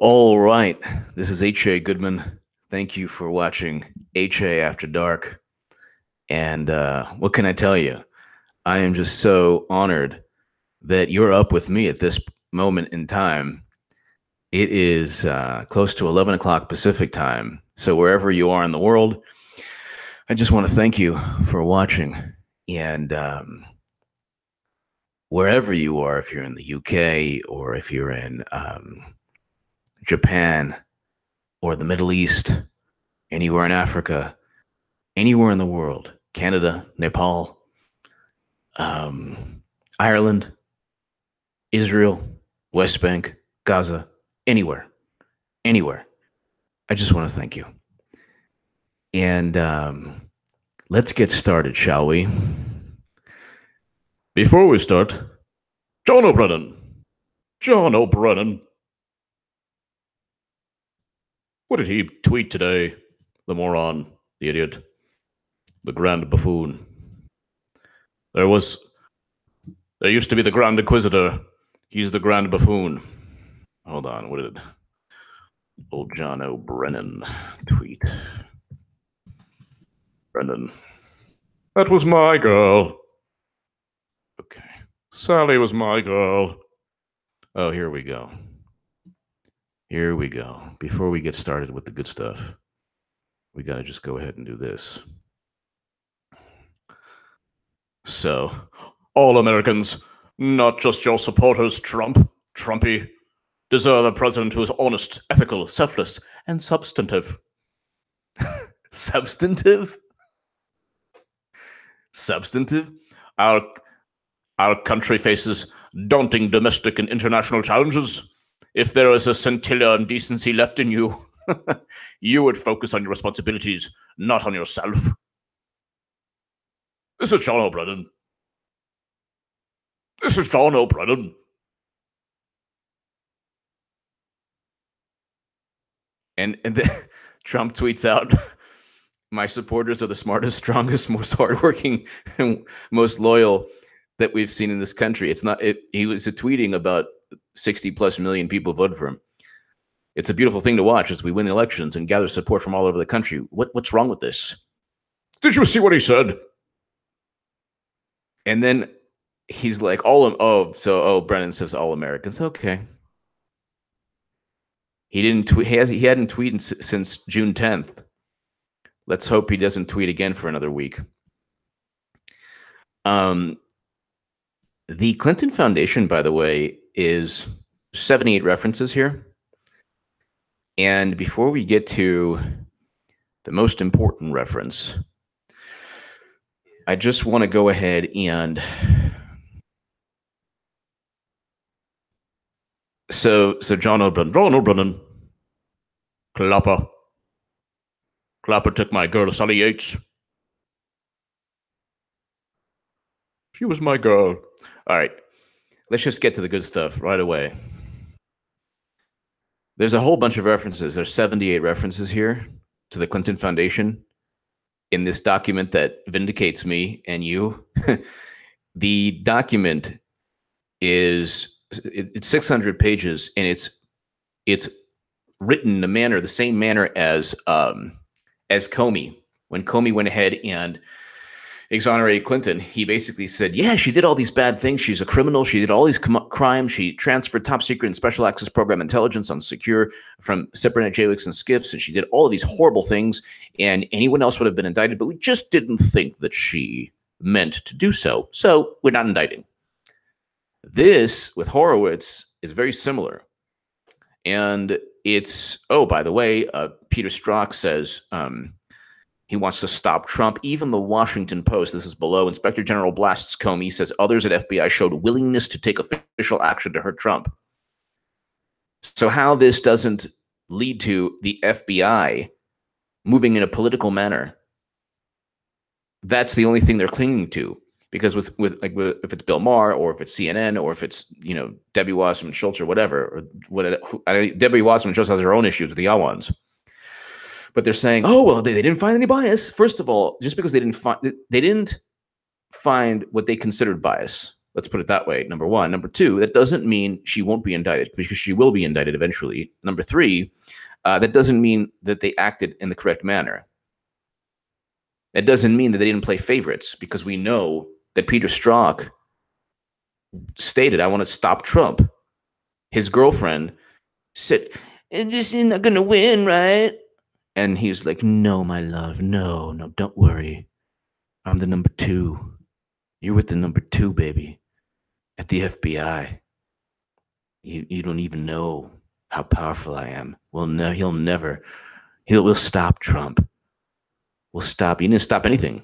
All right, this is H.A. Goodman. Thank you for watching H.A. After Dark. And what can I tell you? I am just so honored that you're up with me at this moment in time. It is close to 11 o'clock Pacific time. So wherever you are in the world, I just want to thank you for watching. And wherever you are, if you're in the UK or if you're in Japan or the Middle East, anywhere in Africa, anywhere in the world, Canada, Nepal, Ireland, Israel, West Bank, Gaza, anywhere. I just want to thank you. And let's get started, shall we? Before we start, John O'Brien. What did he tweet today? The moron, the idiot, the grand buffoon. There used to be the Grand Inquisitor. He's the Grand Buffoon. Hold on, what did old John O'Brien tweet? Brendan. That was my girl. Okay. Sally was my girl. Oh, here we go. Before we get started with the good stuff, we got to just go ahead and do this. So, all Americans, not just your supporters, Trumpy, deserve a president who is honest, ethical, selfless, and substantive. Substantive? Our country faces daunting domestic and international challenges. If there is a scintilla of decency left in you, you would focus on your responsibilities, not on yourself. This is John O'Brien. And Trump tweets out, my supporters are the smartest, strongest, most hardworking, and most loyal that we've seen in this country. He was tweeting about 60 plus million people voted for him. It's a beautiful thing to watch as we win elections and gather support from all over the country. What's wrong with this? Did you see what he said? And then he's like, Brennan says all Americans. Okay. He didn't tweet. He hadn't tweeted since June 10th. Let's hope he doesn't tweet again for another week. The Clinton Foundation, by the way, is 78 references here. And before we get to the most important reference, I just want to go ahead and so John O'Brien, Clapper took my girl, Sally Yates. She was my girl. All right, let's just get to the good stuff right away. There's a whole bunch of references. There's 78 references here to the Clinton Foundation in this document that vindicates me and you. The document it's 600 pages, and it's written in the same manner as Comey. When Comey went ahead and exonerated Clinton, he basically said, yeah, she did all these bad things. She's a criminal. She did all these crimes. She transferred top secret and special access program intelligence on secure from SIPRNet, JWICs, and SCIFs. And she did all of these horrible things. And anyone else would have been indicted, but we just didn't think that she meant to do so. So we're not indicting. This, with Horowitz, is very similar. And it's, by the way, Peter Strzok says he wants to stop Trump. Even the Washington Post, this is below, Inspector General blasts Comey, says others at FBI showed willingness to take official action to hurt Trump. So how this doesn't lead to the FBI moving in a political manner, that's the only thing they're clinging to. Because if it's Bill Maher, or if it's CNN, or if it's Debbie Wasserman Schultz or whatever, Debbie Wasserman Schultz has her own issues with the Yawans. But they're saying, they didn't find any bias. First of all, just because they didn't find what they considered bias, Let's put it that way. Number one. Number two, that doesn't mean she won't be indicted, because she will be indicted eventually. Number three, that doesn't mean that they acted in the correct manner. That doesn't mean that they didn't play favorites, because we know that Peter Strzok stated, I want to stop Trump. His girlfriend said, this is not going to win, right? And he's like, no, my love, no, don't worry. I'm the number two. You're with the number two, baby, at the FBI. You don't even know how powerful I am. Well, no, we'll stop Trump. We'll stop. You didn't stop anything.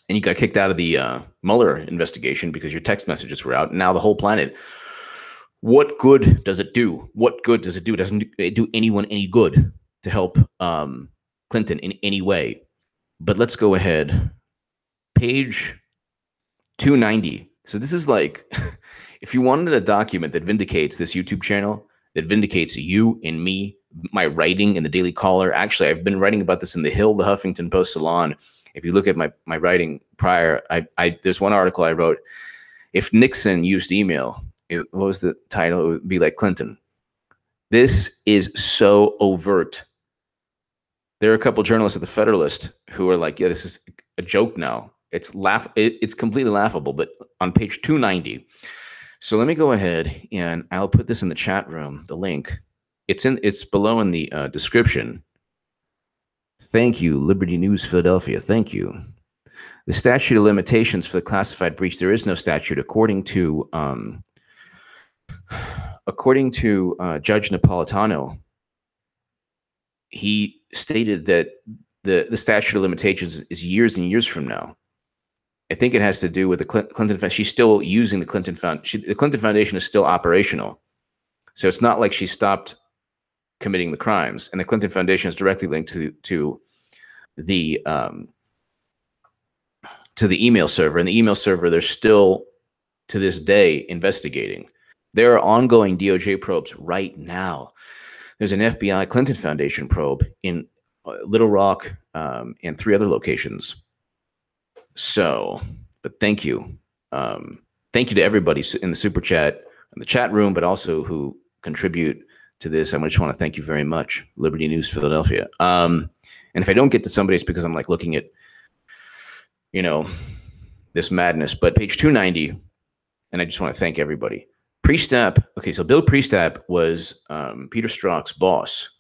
And you got kicked out of the Mueller investigation because your text messages were out. And now the whole planet. What good does it do? What good does it do? It doesn't do anyone any good to help Clinton in any way. But let's go ahead. Page 290. So this is like, if you wanted a document that vindicates this YouTube channel, that vindicates you and me, my writing in the Daily Caller. Actually, I've been writing about this in The Hill, the Huffington Post, Salon. If you look at my writing prior, there's one article I wrote. If Nixon used email, what was the title? It would be like Clinton. This is so overt. There are a couple journalists at the Federalist who are like, yeah, this is a joke now. It's completely laughable. But on page 290, so let me go ahead and I'll put this in the chat room, the link. It's below in the description. Thank you, Liberty News Philadelphia. Thank you. The statute of limitations for the classified breach, there is no statute. According to Judge Napolitano, he stated that the statute of limitations is years and years from now. I think it has to do with the Clinton Foundation. She's still using the Clinton Foundation. The Clinton Foundation is still operational. So it's not like she stopped committing the crimes. And the Clinton Foundation is directly linked to the email server. And the email server, they're still, to this day, investigating. There are ongoing DOJ probes right now. There's an FBI Clinton Foundation probe in Little Rock and 3 other locations. So, but thank you. Thank you to everybody in the super chat, in the chat room, but also who contribute to this. I just want to thank you very much, Liberty News Philadelphia. And if I don't get to somebody, it's because I'm like looking at, this madness. But page 290, and I just want to thank everybody. Priestap, okay, so Bill Priestap was Peter Strzok's boss.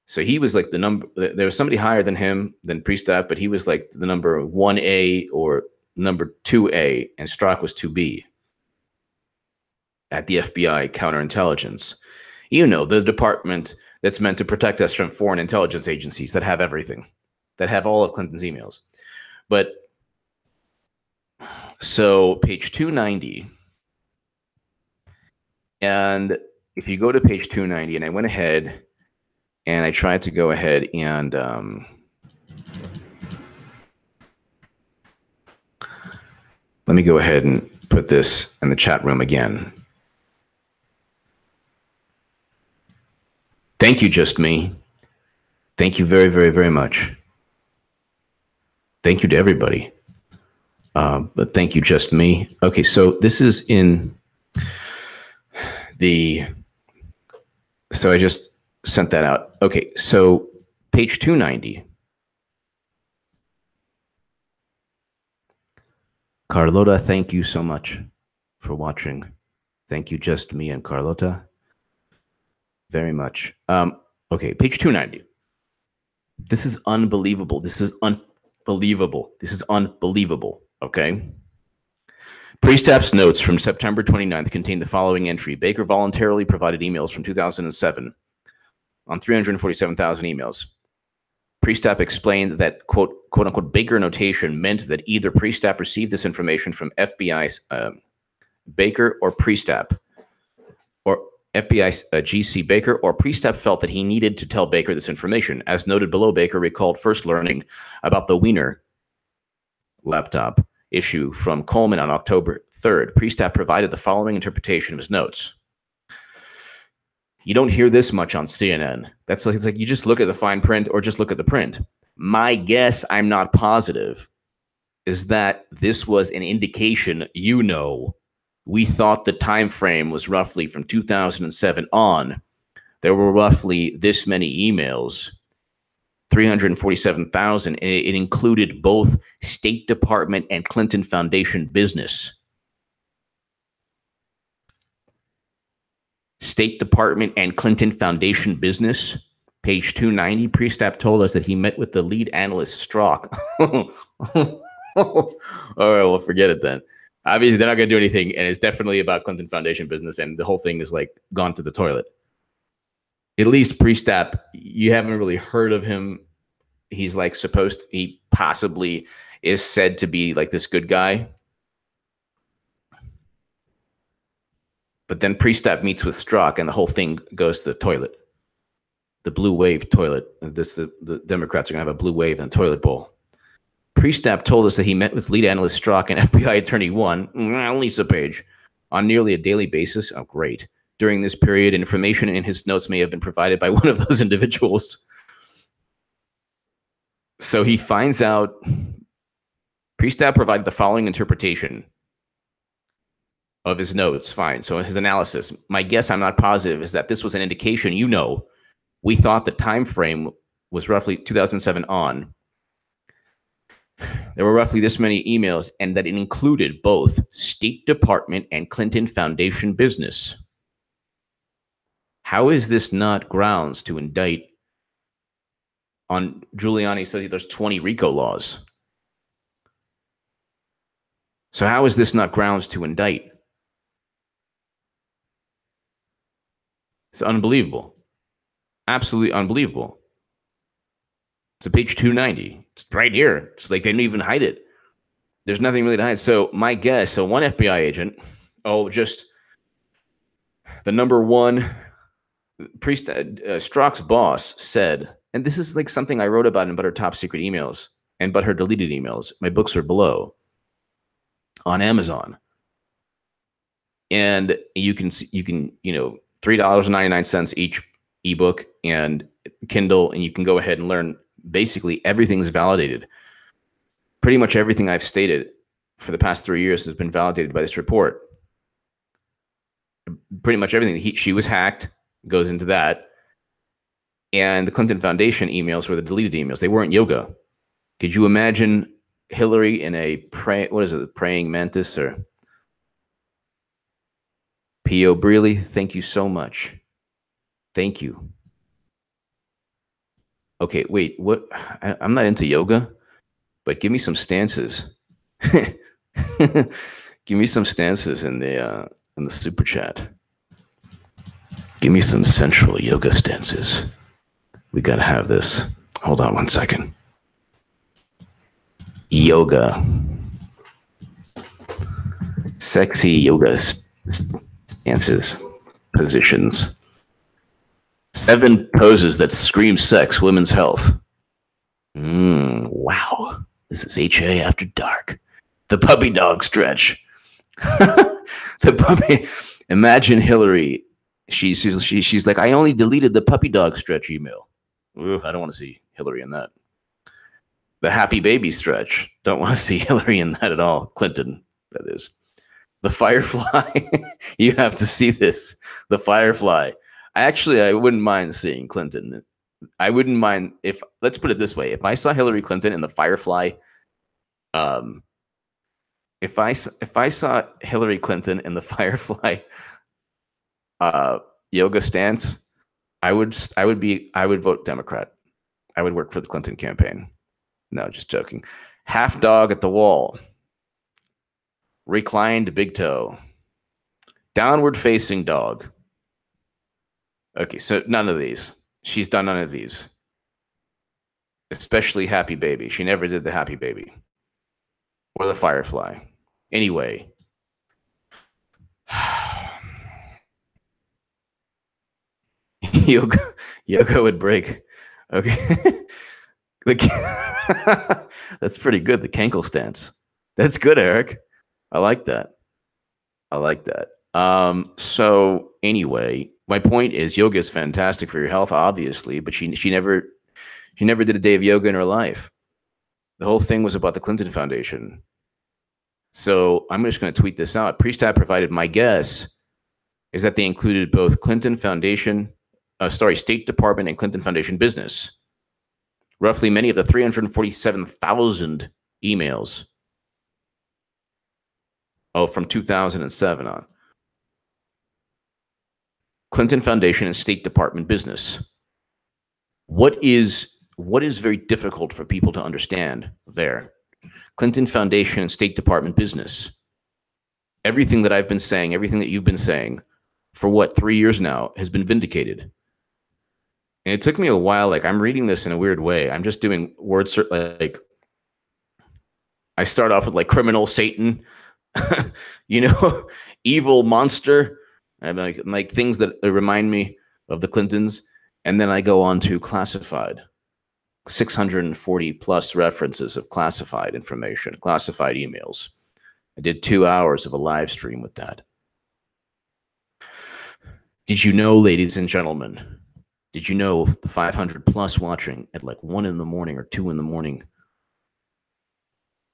So he was like the number, there was somebody higher than him, than Priestap, but he was like the number 1A or number 2A, and Strzok was 2B at the FBI counterintelligence. The department that's meant to protect us from foreign intelligence agencies that have everything, that have all of Clinton's emails. But so page 290, and if you go to page 290, and I went ahead and I tried to go ahead and let me go ahead and put this in the chat room again. Thank you, Just Me. Thank you very, very, very much. Thank you to everybody. But thank you, Just Me. Okay, so this is in so I just sent that out. Okay, so page 290. Carlota, thank you so much for watching. Thank you, Just Me and Carlota, very much. Okay, page 290. This is unbelievable. This is unbelievable. This is unbelievable, okay? Priestap's notes from September 29th contain the following entry. Baker voluntarily provided emails from 2007 on 347,000 emails. Priestap explained that, quote unquote, Baker notation meant that either Priestap received this information from FBI's Baker or Priestap, or FBI's GC Baker, or Priestap felt that he needed to tell Baker this information. As noted below, Baker recalled first learning about the Weiner laptop issue from Coleman on October 3rd. Priestap provided the following interpretation of his notes. You don't hear this much on CNN. It's like you just look at the fine print or just look at the print. My guess, I'm not positive. is that this was an indication, we thought the time frame was roughly from 2007 on. There were roughly this many emails, 347,000, and it included both State Department and Clinton Foundation business. State Department and Clinton Foundation business. Page 290, Priestap told us that he met with the lead analyst, Strzok. All right, well, forget it then. Obviously, they're not going to do anything, and it's definitely about Clinton Foundation business, and the whole thing is like gone to the toilet. At least Priestap, you haven't really heard of him. He's like he possibly is said to be like this good guy. But then Priestap meets with Strzok, and the whole thing goes to the toilet. The blue wave toilet. The Democrats are going to have a blue wave in the toilet bowl. Priestap told us that he met with lead analyst Strzok and FBI attorney 1, Lisa Page, on nearly a daily basis. Oh, great. During this period, information in his notes may have been provided by one of those individuals. So he finds out Priestap provided the following interpretation of his notes. Fine. So his analysis, my guess, I'm not positive, is that this was an indication, we thought the time frame was roughly 2007 on. There were roughly this many emails, and that it included both State Department and Clinton Foundation business. How is this not grounds to indict on Giuliani says there's 20 RICO laws? So how is this not grounds to indict? It's unbelievable. Absolutely unbelievable. It's at page 290. It's right here. It's like they didn't even hide it. There's nothing really to hide. So my guess, one FBI agent, just the number one Strzok's boss said, and this is like something I wrote about in But Her Top Secret Emails and But Her Deleted Emails. My books are below on Amazon. And you can $3.99 each ebook and Kindle, and you can go ahead and learn. Basically, everything's validated. Pretty much everything I've stated for the past 3 years has been validated by this report. Pretty much everything. She was hacked, goes into that. And the Clinton Foundation emails were the deleted emails. They weren't yoga. Could you imagine Hillary in a praying mantis or P.O. Breeley? Thank you so much. Thank you. Okay, wait, what? I'm not into yoga, but give me some stances. Give me some stances in the super chat. Give me some sensual yoga stances. We gotta have this. Hold on one second. Yoga. Sexy yoga stances, positions. 7 poses that scream sex, women's health. Wow. This is HA After Dark. The puppy dog stretch. The puppy. Imagine Hillary. She's like, I only deleted the puppy dog stretch email. Ooh, I don't want to see Hillary in that. The happy baby stretch. Don't want to see Hillary in that at all. Clinton, that is. The firefly. You have to see this. The firefly. I wouldn't mind seeing Clinton. I wouldn't mind if, let's put it this way. If I saw Hillary Clinton in the firefly, if I saw Hillary Clinton in the firefly yoga stance, I would vote Democrat. I would work for the Clinton campaign. No, just joking. Half dog at the wall. Reclined big toe. Downward facing dog. Okay, so none of these. She's done none of these. Especially happy baby. She never did the happy baby. Or the firefly. Anyway. Yoga would break. Okay. That's pretty good. The Kenkel stance. That's good, Eric. I like that. So anyway, my point is yoga is fantastic for your health, obviously, but she never did a day of yoga in her life. The whole thing was about the Clinton Foundation. So I'm just going to tweet this out. Priestap provided, my guess is that they included both Clinton Foundation, State Department and Clinton Foundation business. Roughly many of the 347,000 emails. Oh, from 2007 on. Clinton Foundation and State Department business. What is very difficult for people to understand there? Clinton Foundation and State Department business. Everything that I've been saying, everything that you've been saying for what, 3 years now has been vindicated. And it took me a while. Like, I'm reading this in a weird way. I'm just doing word search. Like, I start off with like criminal Satan, you know, evil monster, and like things that remind me of the Clintons. And then I go on to classified. 640 plus references of classified information, classified emails. I did 2 hours of a live stream with that. Did you know, ladies and gentlemen, did you know the 500 plus watching at like 1 in the morning or 2 in the morning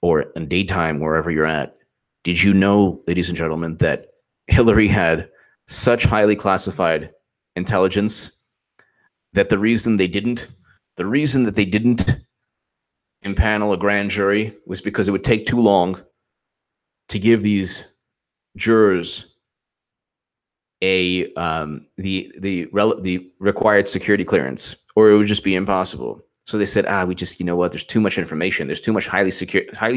or in daytime, wherever you're at? Did you know, ladies and gentlemen, that Hillary had such highly classified intelligence that the reason that they didn't impanel a grand jury was because it would take too long to give these jurors the required security clearance, or it would just be impossible. So they said, you know what? There's too much information. There's too much highly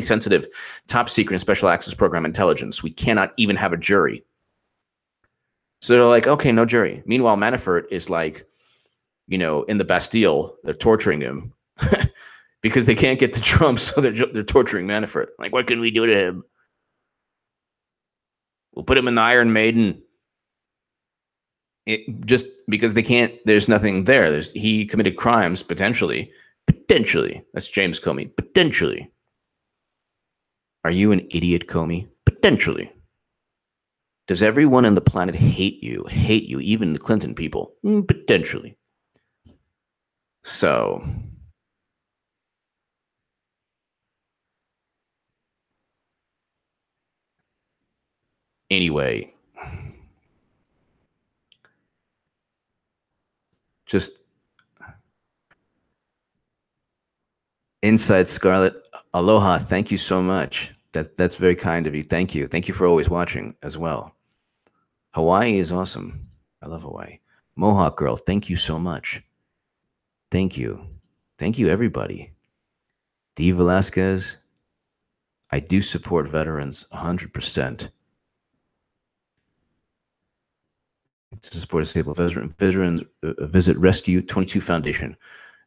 sensitive, top secret and special access program intelligence. We cannot even have a jury. So they're like, okay, no jury. Meanwhile, Manafort is like, you know, in the Bastille, they're torturing him because they can't get to Trump, so they're torturing Manafort. Like, what can we do to him? We'll put him in the Iron Maiden. Just because they can't, there's nothing there. He committed crimes, potentially. That's James Comey. Potentially. Are you an idiot, Comey? Potentially. Does everyone on the planet hate you? Even the Clinton people? Potentially. So, anyway, just Inside Scarlet, aloha, thank you so much. That's very kind of you. Thank you. Thank you for always watching as well. Hawaii is awesome. I love Hawaii. Mohawk Girl, thank you so much. Thank you. Thank you, everybody. D. Velasquez, I do support veterans 100%. To support disabled veterans, visit Rescue 22 Foundation.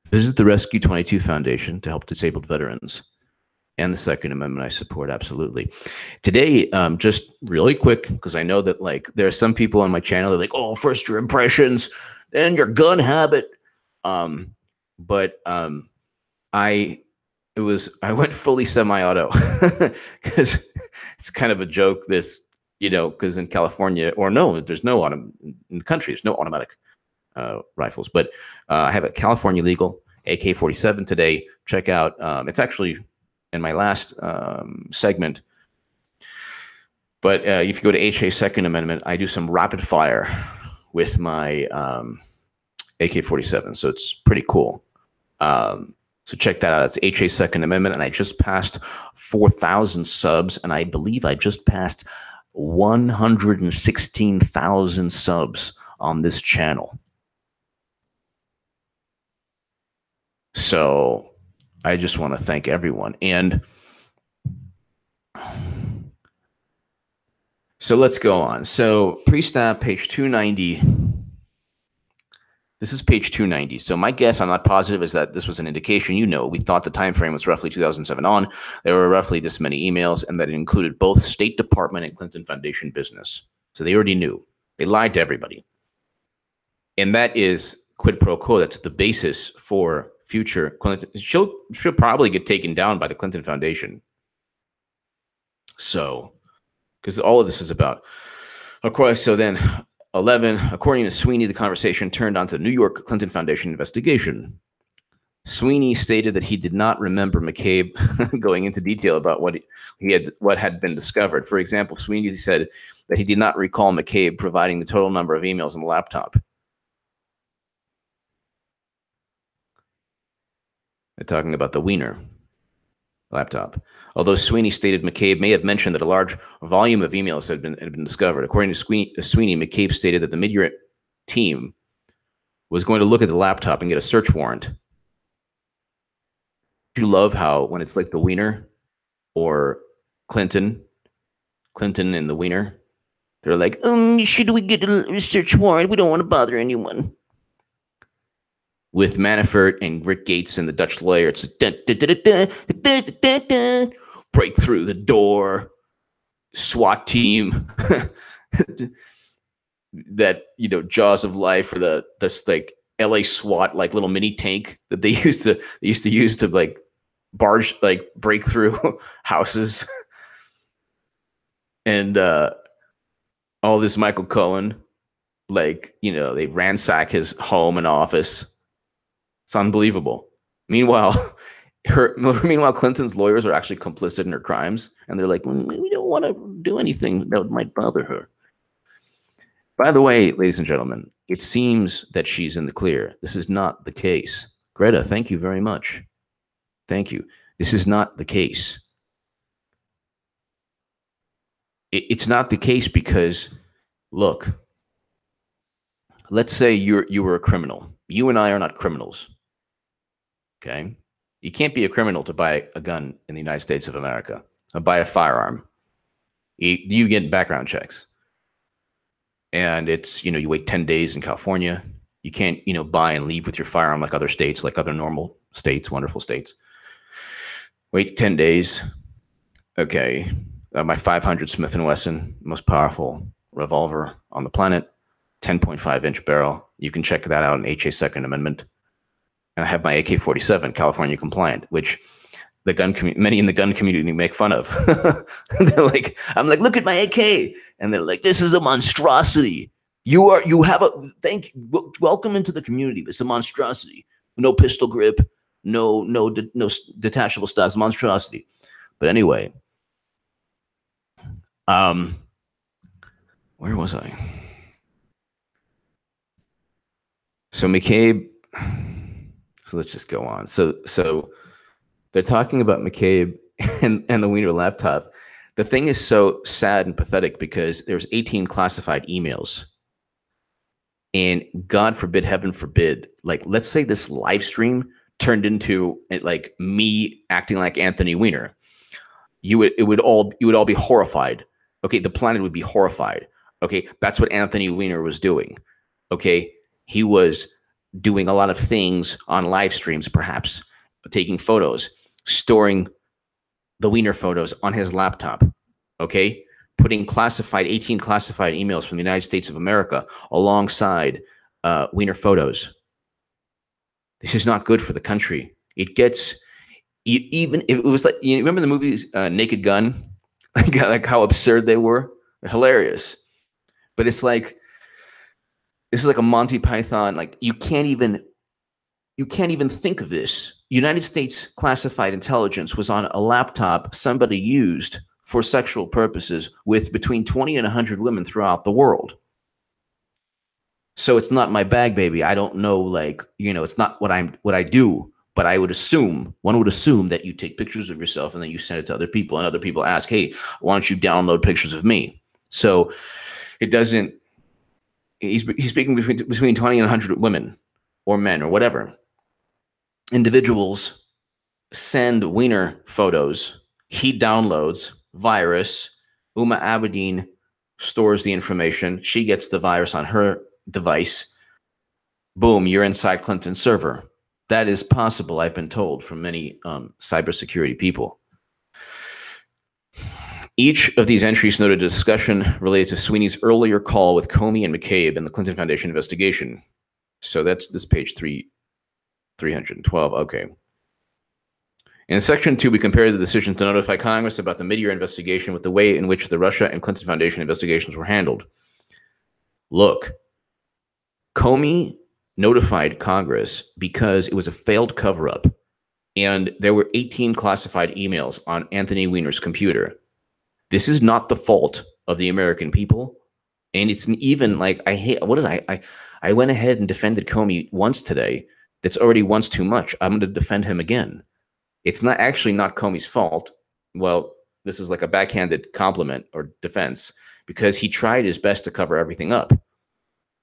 Visit the Rescue 22 Foundation to help disabled veterans. And the Second Amendment I support, absolutely. Today, just really quick, because I know that like there are some people on my channel that are like, oh, first your impressions, then your gun habit. I went fully semi-auto because it's kind of a joke. This, you know, because in California, or no, there's no in the country, there's no automatic rifles. But I have a California legal AK-47 today. Check out. It's actually in my last segment. But if you go to HA Second Amendment, I do some rapid fire with my AK-47. So it's pretty cool. So check that out. It's HA Second Amendment. And I just passed 4,000 subs. And I believe I just passed 116,000 subs on this channel. So I just want to thank everyone. And so let's go on. So pre-stab, page 290. This is page 290. So my guess, I'm not positive, is that this was an indication. You know, we thought the time frame was roughly 2007 on. There were roughly this many emails, and that it included both State Department and Clinton Foundation business. So they already knew. They lied to everybody. And that is quid pro quo. That's the basis for future Clinton. She'll probably get taken down by the Clinton Foundation. So, because all of this is about, of course, so then 11, according to Sweeney, the conversation turned onto the New York Clinton Foundation investigation. Sweeney stated that he did not remember McCabe going into detail about what had been discovered. For example, Sweeney said that he did not recall McCabe providing the total number of emails on the laptop. They're talking about the Weiner laptop. Although Sweeney stated McCabe may have mentioned that a large volume of emails had been discovered. According to Sweeney, McCabe stated that the mid-year team was going to look at the laptop and get a search warrant. You love how when it's like the Weiner or Clinton and the Weiner, they're like, should we get a search warrant? We don't want to bother anyone. With Manafort and Rick Gates and the Dutch lawyer, it's break through the door, SWAT team, that, you know, Jaws of Life, or this like LA SWAT like little mini tank that they used to use to like barge, like break through houses. And all this Michael Cohen, like, you know, they ransack his home and office. It's unbelievable. Meanwhile, Clinton's lawyers are actually complicit in her crimes, and they're like, we don't want to do anything that might bother her. By the way, ladies and gentlemen, it seems that she's in the clear. This is not the case. Greta, thank you very much. Thank you. This is not the case. It's not the case because, look, let's say you were a criminal. You and I are not criminals. Okay? You can't be a criminal to buy a gun in the United States of America, or buy a firearm. You get background checks. And it's, you know, you wait 10 days in California. You can't, you know, buy and leave with your firearm like other states, like other normal states, wonderful states. Wait 10 days. Okay. My 500 Smith & Wesson, most powerful revolver on the planet, 10.5-inch barrel. You can check that out in HA Second Amendment. And I have my AK-47, California compliant, which many in the gun community make fun of. They're like, I'm like, look at my AK, and they're like, this is a monstrosity. Welcome into the community. It's a monstrosity. No pistol grip, no detachable stocks, monstrosity. But anyway, where was I? So McCabe. So let's just go on. So they're talking about McCabe and the Weiner laptop. The thing is so sad and pathetic because there's 18 classified emails. And God forbid, heaven forbid, like, let's say this live stream turned into like me acting like Anthony Weiner. You would all be horrified. Okay, the planet would be horrified. Okay, that's what Anthony Weiner was doing. Okay, he was doing a lot of things on live streams, perhaps taking photos, storing the Weiner photos on his laptop, okay? Putting 18 classified emails from the United States of America alongside Weiner photos. This is not good for the country. It gets, even if it was like, you remember the movies Naked Gun? Like how absurd they were? They're hilarious. But it's like, this is like a Monty Python, like you can't even think of this. United States classified intelligence was on a laptop somebody used for sexual purposes with between 20 and 100 women throughout the world. So it's not my bag, baby. I don't know, like, you know, it's not what I do, but one would assume that you take pictures of yourself and then you send it to other people, and other people ask, hey, why don't you download pictures of me? So it doesn't. He's speaking between 20 and 100 women or men or whatever. Individuals send Weiner photos. He downloads virus. Huma Abedin stores the information. She gets the virus on her device. Boom, you're inside Clinton's server. That is possible, I've been told, from many cybersecurity people. Each of these entries noted a discussion related to Sweeney's earlier call with Comey and McCabe in the Clinton Foundation investigation. So that's this page 312. Okay. In section 2, we compared the decision to notify Congress about the mid-year investigation with the way in which the Russia and Clinton Foundation investigations were handled. Look, Comey notified Congress because it was a failed cover-up, and there were 18 classified emails on Anthony Weiner's computer. This is not the fault of the American people, and it's even like I went ahead and defended Comey once today. That's already once too much. I'm going to defend him again. It's not actually not Comey's fault. Well, this is like a backhanded compliment or defense because he tried his best to cover everything up.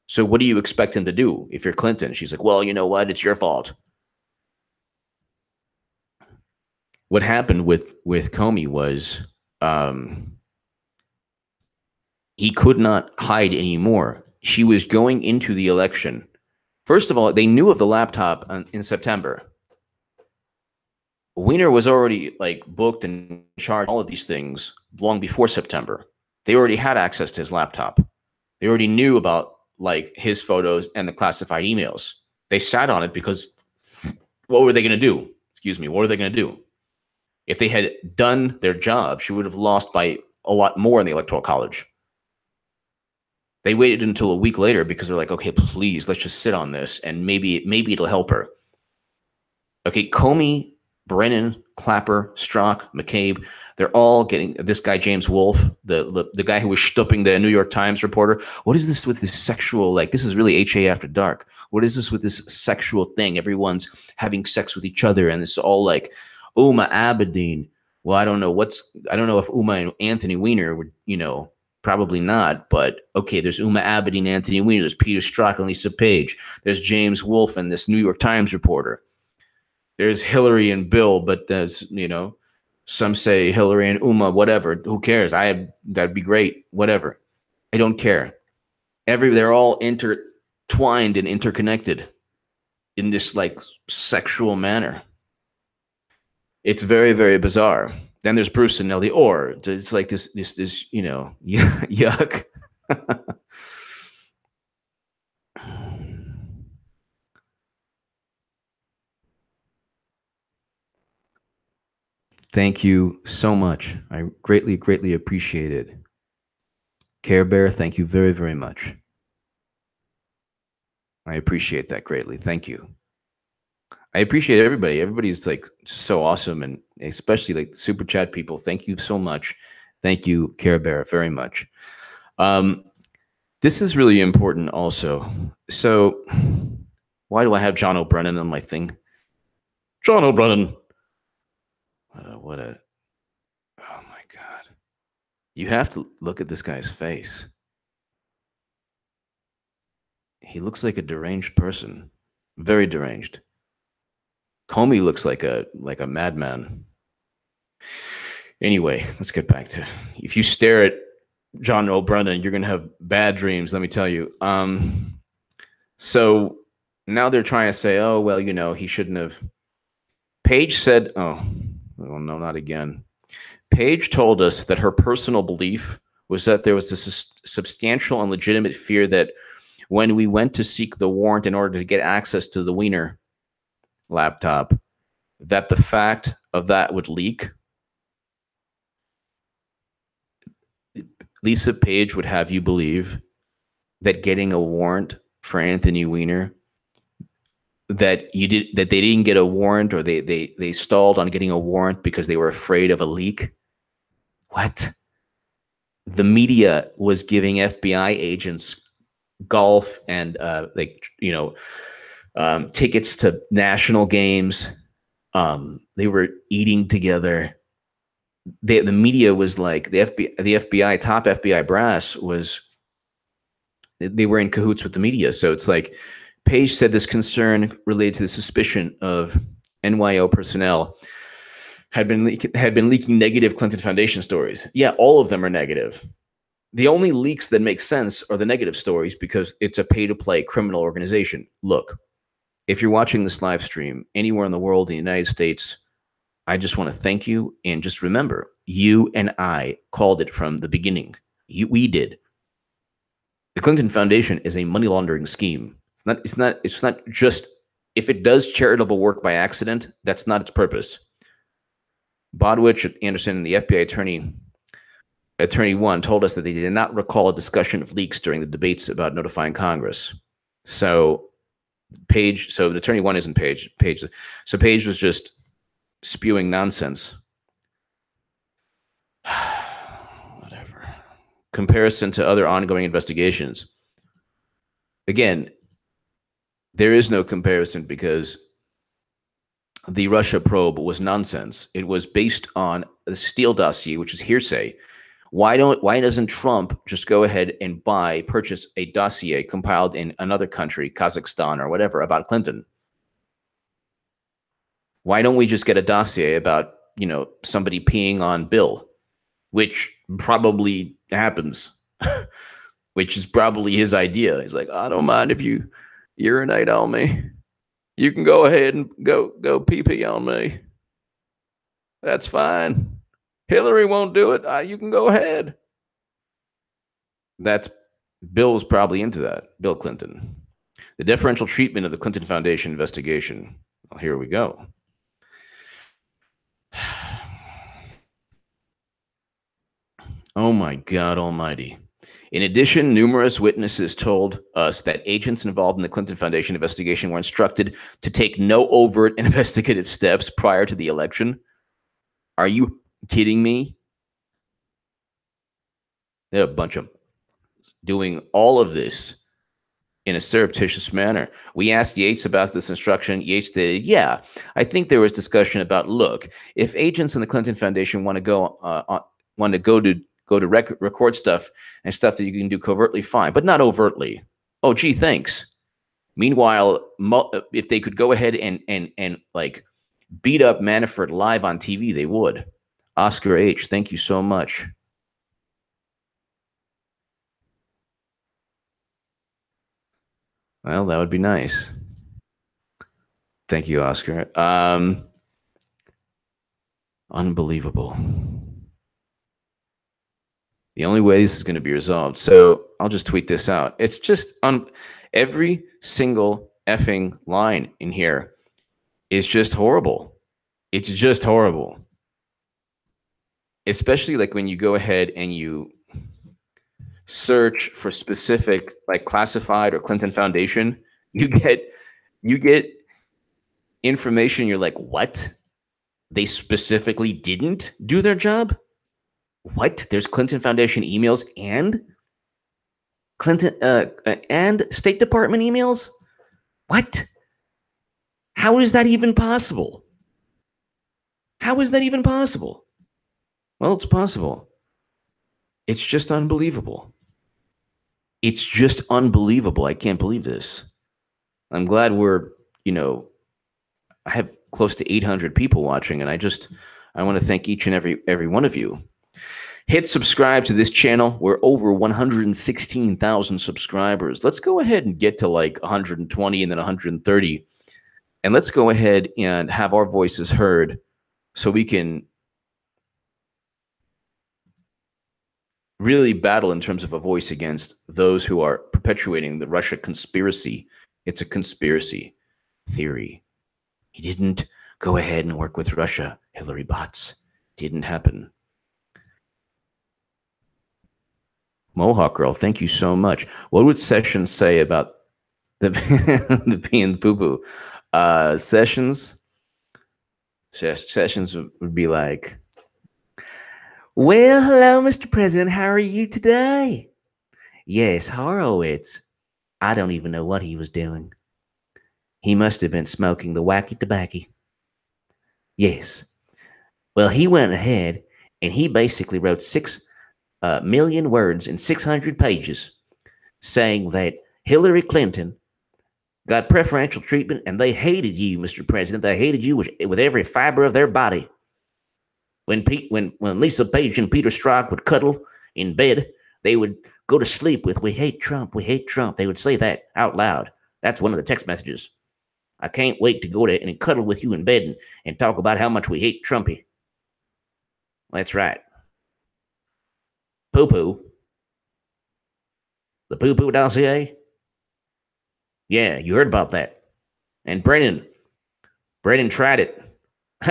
So what do you expect him to do if you're Clinton? She's like, well, you know what? It's your fault. What happened with Comey was he could not hide anymore. She was going into the election. First of all, they knew of the laptop in September. Weiner was already like booked and charged all of these things long before September. They already had access to his laptop. They already knew about like his photos and the classified emails. They sat on it because what were they going to do? Excuse me. What were they going to do? If they had done their job, she would have lost by a lot more in the Electoral College. They waited until a week later because they're like, okay, please, let's just sit on this and maybe it'll help her. Okay, Comey, Brennan, Clapper, Strzok, McCabe, they're all getting this guy, James Wolfe, the guy who was stooping the New York Times reporter. What is this with this sexual, like, this is really HA After Dark. What is this with this sexual thing? Everyone's having sex with each other, and it's all like Huma Abedin. Well, I don't know if Huma and Anthony Weiner were, probably not, but okay, there's Huma Abedin, Anthony Weiner, there's Peter Strzok and Lisa Page, there's James Wolfe and this New York Times reporter. There's Hillary and Bill, but there's, some say Hillary and Huma, whatever. Who cares? That'd be great. Whatever. I don't care. They're all intertwined and interconnected in this like sexual manner. It's very, very bizarre. Then there's Bruce and Nellie Orr. It's like this, yuck. Thank you so much. I greatly, greatly appreciate it. Care Bear, thank you very, very much. I appreciate that greatly. Thank you. I appreciate everybody. Everybody's like so awesome, and especially like super chat people. Thank you so much. Thank you, Care Bear, very much. This is really important also. So why do I have John O'Brien on my thing? John O'Brien. Oh my God. You have to look at this guy's face. He looks like a deranged person. Very deranged. Comey looks like a madman. Anyway, let's get back to, if you stare at John O'Brien, you're going to have bad dreams, let me tell you. So now they're trying to say, oh, well, he shouldn't have. Page said, oh, well, no, not again. Page told us that her personal belief was that there was this substantial and legitimate fear that when we went to seek the warrant in order to get access to the Weiner laptop, that the fact of that would leak. Lisa Page would have you believe that getting a warrant for Anthony Weiner, that they didn't get a warrant, or they stalled on getting a warrant because they were afraid of a leak. What? The media was giving FBI agents golf and tickets to national games. They were eating together. The media was like, the FBI, top FBI brass they were in cahoots with the media. So it's like, Page said this concern related to the suspicion of NYO personnel had been leaking negative Clinton Foundation stories. Yeah, all of them are negative. The only leaks that make sense are the negative stories because it's a pay-to-play criminal organization. Look, if you're watching this live stream anywhere in the world, in the United States, I just want to thank you, and just remember, you and I called it from the beginning. We did. The Clinton Foundation is a money laundering scheme. It's not just, if it does charitable work by accident, that's not its purpose. Bodwich Anderson, the FBI attorney 1, told us that they did not recall a discussion of leaks during the debates about notifying Congress. So Page. So attorney one isn't Page. So Page was just spewing nonsense. Whatever. Comparison to other ongoing investigations. Again, there is no comparison because the Russia probe was nonsense. It was based on the Steele dossier, which is hearsay. Why doesn't Trump just go ahead and purchase a dossier compiled in another country, Kazakhstan or whatever, about Clinton? Why don't we just get a dossier about, somebody peeing on Bill, which probably happens, which is probably his idea. He's like, I don't mind if you urinate on me. You can go ahead and go pee on me. That's fine. Hillary won't do it. You can go ahead. Bill's probably into that. Bill Clinton. The deferential treatment of the Clinton Foundation investigation. Well, here we go. Oh my God almighty. In addition, numerous witnesses told us that agents involved in the Clinton Foundation investigation were instructed to take no overt investigative steps prior to the election. Are you kidding me? They're a bunch of doing all of this in a surreptitious manner. We asked Yates about this instruction. Yates stated, yeah, I think there was discussion about, look, if agents in the Clinton Foundation want to go to record stuff and stuff that you can do covertly, fine, but not overtly. Oh, gee, thanks. Meanwhile, if they could go ahead and like beat up Manafort live on TV, they would. Oscar H., thank you so much. Well, that would be nice. Thank you, Oscar. Unbelievable. The only way this is going to be resolved. So I'll just tweet this out. It's just on every single effing line in here is just horrible. It's just horrible. Especially like when you go ahead and you search for specific like classified or Clinton Foundation, you get information. You're like, what? They specifically didn't do their job? What? There's Clinton Foundation emails and Clinton and State Department emails? What? How is that even possible? How is that even possible? Well, it's possible. It's just unbelievable. It's just unbelievable. I can't believe this. I'm glad we're, I have close to 800 people watching, and I want to thank each and every one of you. Hit subscribe to this channel. We're over 116,000 subscribers. Let's go ahead and get to like 120 and then 130. And let's go ahead and have our voices heard so we can really battle in terms of a voice against those who are perpetuating the Russia conspiracy. It's a conspiracy theory. He didn't go ahead and work with Russia. Hillary bots. Didn't happen. Mohawk Girl, thank you so much. What would Sessions say about the pee and poo-poo? Sessions would be like, well, hello, Mr. President. How are you today? Yes, Horowitz. I don't even know what he was doing. He must have been smoking the wacky tobacco. Yes. Well, he went ahead and he basically wrote 6 million words in 600 pages saying that Hillary Clinton got preferential treatment and they hated you, Mr. President. They hated you with every fiber of their body. When Lisa Page and Peter Strzok would cuddle in bed, they would go to sleep with, we hate Trump, we hate Trump. They would say that out loud. That's one of the text messages. I can't wait to go to and cuddle with you in bed and talk about how much we hate Trumpy. That's right. Poo-poo. The poo-poo dossier? Yeah, you heard about that. And Brennan tried it.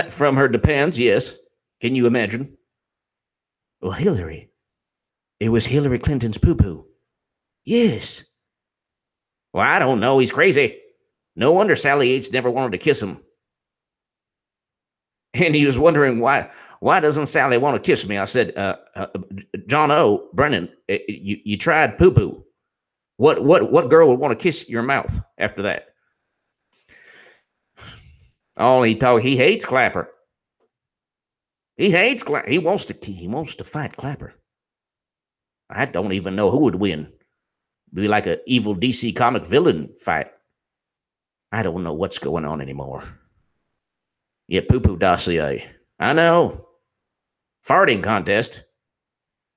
From her depends, yes. Can you imagine? Well, Hillary. It was Hillary Clinton's poo-poo. Yes. Well, I don't know. He's crazy. No wonder Sally Yates never wanted to kiss him. And he was wondering why doesn't Sally want to kiss me? I said, John O. Brennan, you tried poo-poo. What girl would want to kiss your mouth after that? Oh, he hates Clapper. He hates Clapper. He wants to fight Clapper. I don't even know who would win. It'd be like an evil DC comic villain fight. I don't know what's going on anymore. Yeah, poo-poo dossier. I know. Farting contest.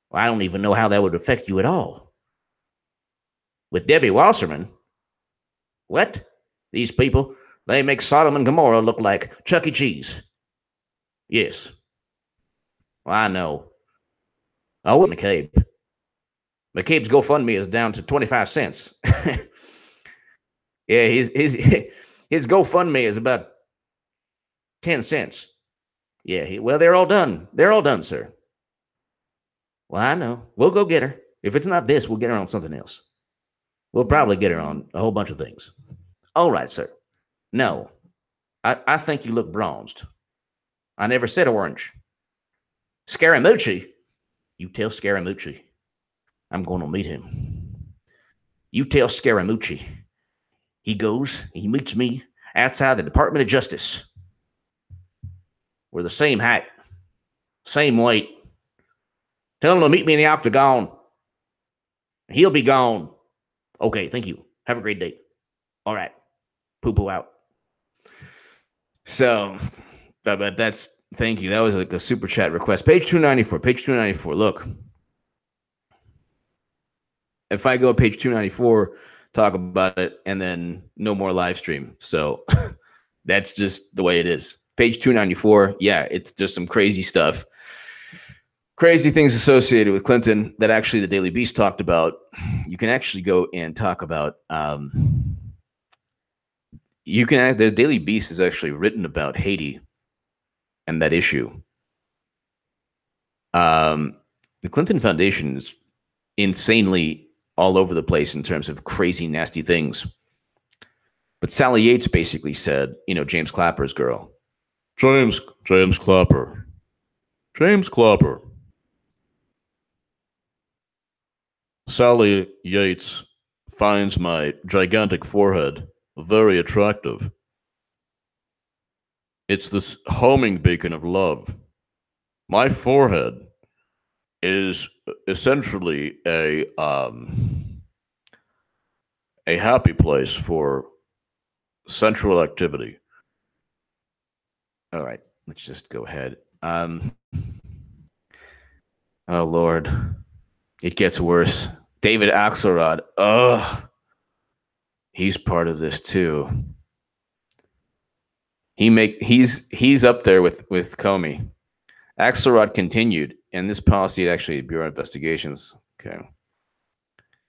Well, I don't even know how that would affect you at all. With Debbie Wasserman? What? These people, they make Sodom and Gomorrah look like Chuck E. Cheese. Yes. Well, I know. Oh, McCabe. McCabe's GoFundMe is down to 25 cents. Yeah, his GoFundMe is about 10 cents. Yeah, well, they're all done. They're all done, sir. Well, I know. We'll go get her. If it's not this, we'll get her on something else. We'll probably get her on a whole bunch of things. All right, sir. No, I think you look bronzed. I never said orange. Scaramucci? You tell Scaramucci. I'm going to meet him. You tell Scaramucci. He meets me outside the Department of Justice. We're the same height, same weight. Tell him to meet me in the octagon. He'll be gone. Okay, thank you. Have a great day. All right. Poo-poo out. So, but that's, thank you. That was like a super chat request. Page 294. Page 294. Look. If I go page 294, talk about it, and then no more live stream. So that's just the way it is. Page 294, yeah, it's just some crazy stuff. Crazy things associated with Clinton that actually the Daily Beast talked about. You can actually go and talk about, the Daily Beast is actually written about Haiti and that issue. The Clinton Foundation is insanely all over the place in terms of crazy, nasty things. But Sally Yates basically said, James Clapper's girl. James Clapper. James Clapper. Sally Yates finds my gigantic forehead very attractive. It's this homing beacon of love. My forehead is essentially a happy place for sensual activity. All right, let's just go ahead. Oh, Lord. It gets worse. David Axelrod. Oh, he's part of this too. He's up there with Comey. Axelrod continued, and this policy actually Bureau of Investigations. Okay.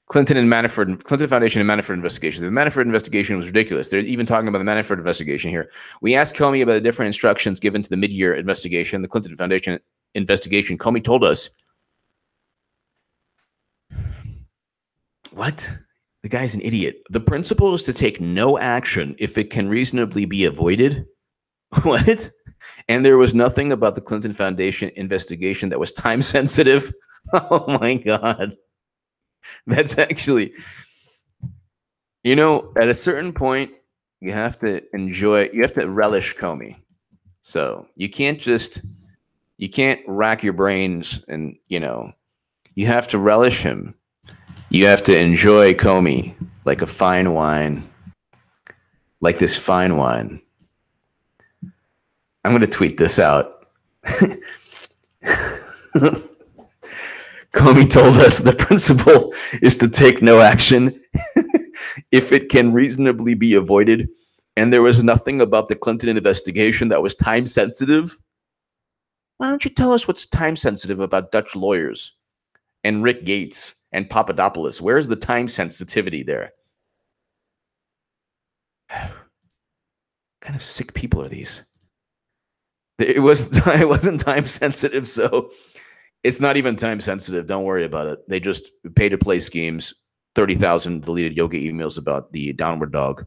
Clinton Foundation and Manafort investigation. The Manafort investigation was ridiculous. They're even talking about the Manafort investigation here. We asked Comey about the different instructions given to the mid-year investigation, the Clinton Foundation investigation. Comey told us, what? The guy's an idiot. The principle is to take no action if it can reasonably be avoided. What? And there was nothing about the Clinton Foundation investigation that was time sensitive. Oh my God. That's actually, at a certain point, you have to relish Comey. So you can't rack your brains and, you have to relish him. You have to enjoy Comey like a fine wine, like this fine wine. I'm going to tweet this out. Comey told us the principle is to take no action if it can reasonably be avoided. And there was nothing about the Clinton investigation that was time sensitive. Why don't you tell us what's time sensitive about Dutch lawyers and Rick Gates and Papadopoulos? Where's the time sensitivity there? What kind of sick people are these? It wasn't time sensitive, so it's not even time sensitive. Don't worry about it. They just pay to play schemes. 30,000 deleted yoga emails about the downward dog.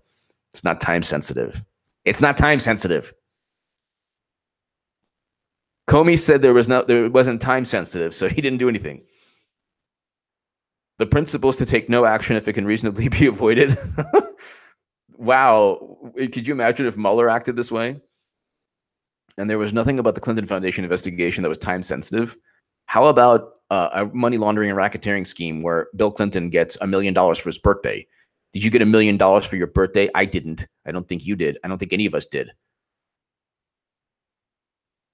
It's not time sensitive. It's not time sensitive. Comey said there wasn't time sensitive, so he didn't do anything. The principle is to take no action if it can reasonably be avoided. Wow. Could you imagine if Mueller acted this way? And there was nothing about the Clinton Foundation investigation that was time sensitive. How about a money laundering and racketeering scheme where Bill Clinton gets $1 million for his birthday? Did you get $1 million for your birthday? I didn't. I don't think you did. I don't think any of us did.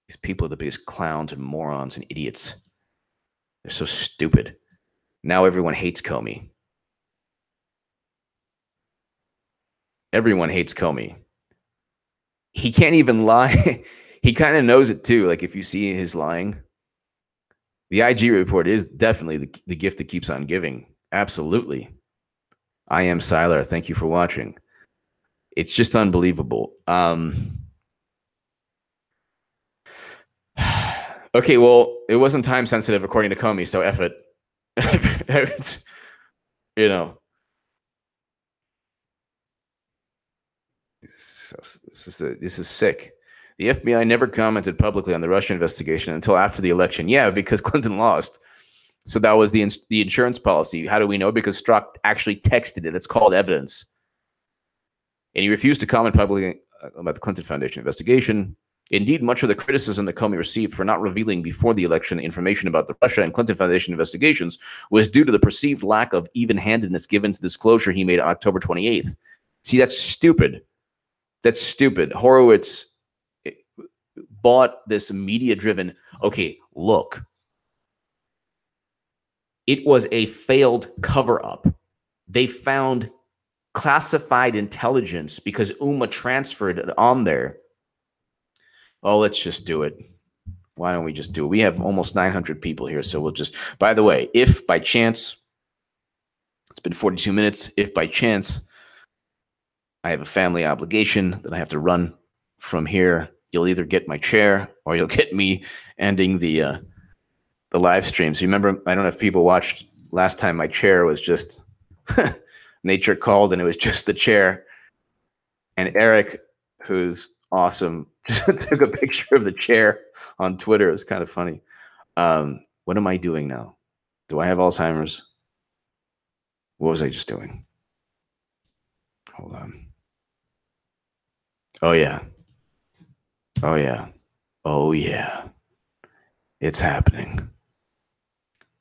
These people are the biggest clowns and morons and idiots. They're so stupid. Now everyone hates Comey. Everyone hates Comey. He can't even lie. He kind of knows it too. Like if you see his lying, the IG report is definitely the gift that keeps on giving. Absolutely. I am Siler. Thank you for watching. It's just unbelievable. Okay, well, it wasn't time sensitive according to Comey, so F it. You know. This is sick. The FBI never commented publicly on the Russia investigation until after the election. Yeah, because Clinton lost. So that was the insurance policy. How do we know? Because Strzok actually texted it. It's called evidence. And he refused to comment publicly about the Clinton Foundation investigation. Indeed, much of the criticism that Comey received for not revealing before the election information about the Russia and Clinton Foundation investigations was due to the perceived lack of even-handedness given to the disclosure he made on October 28th. See, that's stupid. That's stupid. Horowitz bought this media-driven, okay, look, it was a failed cover-up. They found classified intelligence because Huma transferred it on there. Oh, let's just do it. Why don't we just do it? We have almost 900 people here, so we'll just... By the way, if by chance... It's been 42 minutes. If by chance I have a family obligation that I have to run from here, you'll either get my chair or you'll get me ending the live streams. You remember, I don't know if people watched last time, my chair was just... Nature called, and it was just the chair. And Eric, who's awesome, just took a picture of the chair on Twitter. It was kind of funny. What am I doing now? Do I have Alzheimer's? What was I just doing? Hold on. Oh, yeah. Oh, yeah. Oh, yeah. It's happening.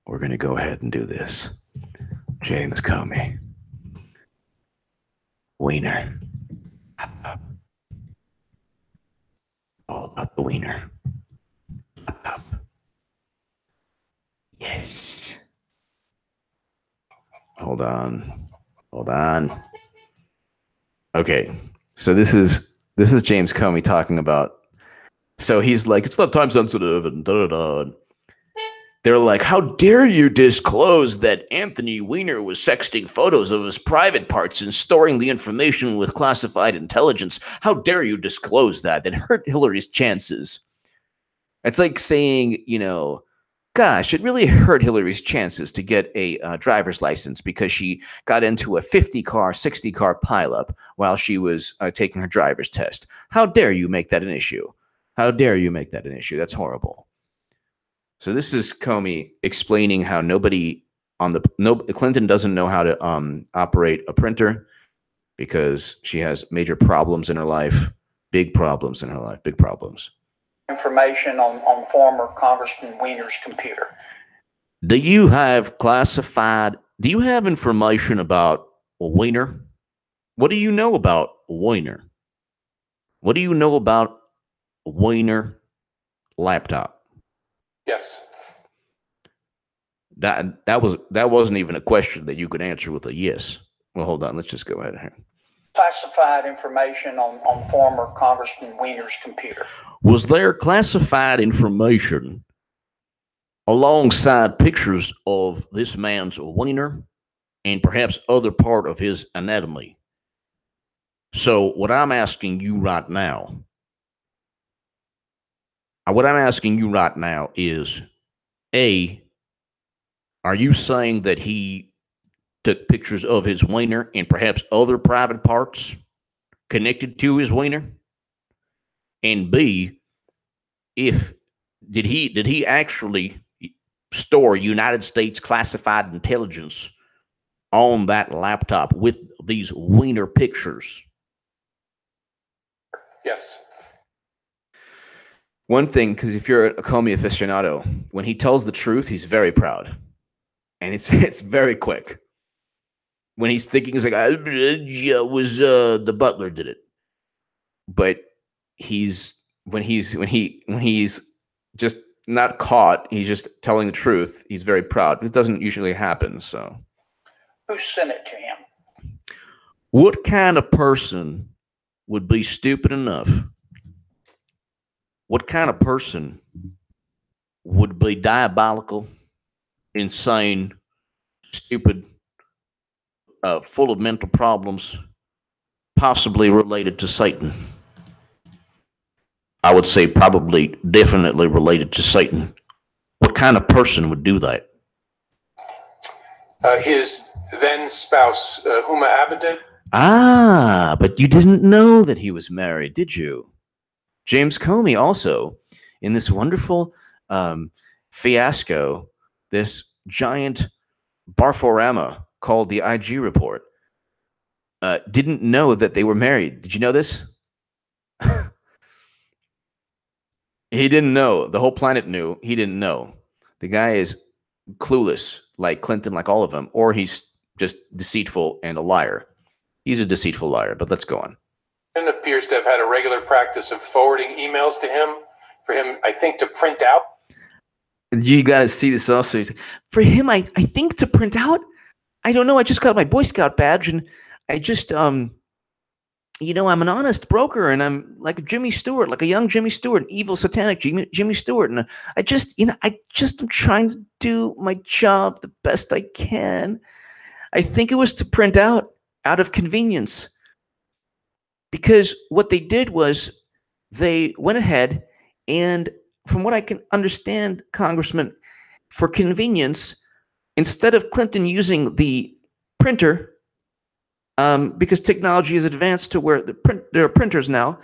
We're going to go ahead and do this. James Comey. Weiner. All about the wiener. Yes. Hold on. Hold on. Okay. So this is James Comey talking about. So he's like, it's not time sensitive and da da da. They're like, how dare you disclose that Anthony Weiner was sexting photos of his private parts and storing the information with classified intelligence? How dare you disclose that? It hurt Hillary's chances. It's like saying, you know, gosh, it really hurt Hillary's chances to get a driver's license because she got into a 50-car, 60-car pileup while she was taking her driver's test. How dare you make that an issue? How dare you make that an issue? That's horrible. So this is Comey explaining how Clinton doesn't know how to operate a printer because she has major problems in her life, big problems in her life, big problems. Information on former Congressman Weiner's computer. Do you have information about Weiner? What do you know about Weiner? What do you know about Weiner laptop? Yes. That wasn't even a question that you could answer with a yes. Well, hold on. Let's just go ahead here. Classified information on former Congressman Weiner's computer. Was there classified information alongside pictures of this man's wiener and perhaps other part of his anatomy? So what I'm asking you right now is, A, are you saying that he took pictures of his wiener and perhaps other private parts? connected to his wiener? And B, did he actually store United States classified intelligence on that laptop with these wiener pictures? Yes. One thing, because if you're a Comey aficionado, when he tells the truth, he's very proud, and it's very quick. When he's thinking, he's like, "It was the butler did it," but when he's just not caught, he's just telling the truth. He's very proud. It doesn't usually happen. So, Who sent it to him? what kind of person would be stupid enough? What kind of person would be diabolical, insane, stupid, full of mental problems, possibly related to Satan? I would say probably, definitely related to Satan. What kind of person would do that? His then spouse, Huma Abedin. Ah, but you didn't know that he was married, did you? James Comey also, in this wonderful fiasco, this giant barforama called the IG report, didn't know that they were married. Did you know this? He didn't know. The whole planet knew. He didn't know. The guy is clueless, like Clinton, like all of them, or he's just deceitful and a liar. He's a deceitful liar, but let's go on. And appears to have had a regular practice of forwarding emails to him, for him, I think, to print out. You got to see this also. For him, I think to print out, I don't know. I just got my Boy Scout badge, and I just, you know, I'm an honest broker, and I'm like Jimmy Stewart, like a young Jimmy Stewart, an evil satanic Jimmy Stewart. And I just, you know, I'm trying to do my job the best I can. I think it was to print out of convenience. Because what they did was they went ahead and, from what I can understand, Congressman, for convenience, instead of Clinton using the printer, because technology has advanced to where there are printers now,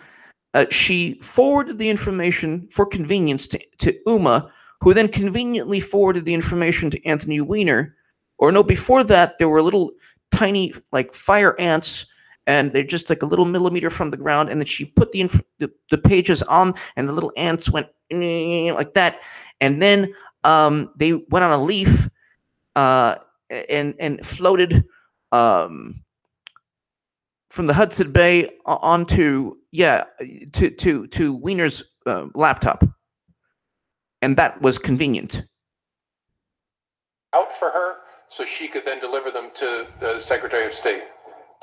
she forwarded the information for convenience to Huma, who then conveniently forwarded the information to Anthony Weiner. Or no, before that, there were little tiny like fire ants, and they're just like a little millimeter from the ground, and then she put the pages on, and the little ants went like that, and then they went on a leaf and floated from the Hudson Bay onto to Weiner's laptop, and that was convenient. Out for her, so she could then deliver them to the Secretary of State.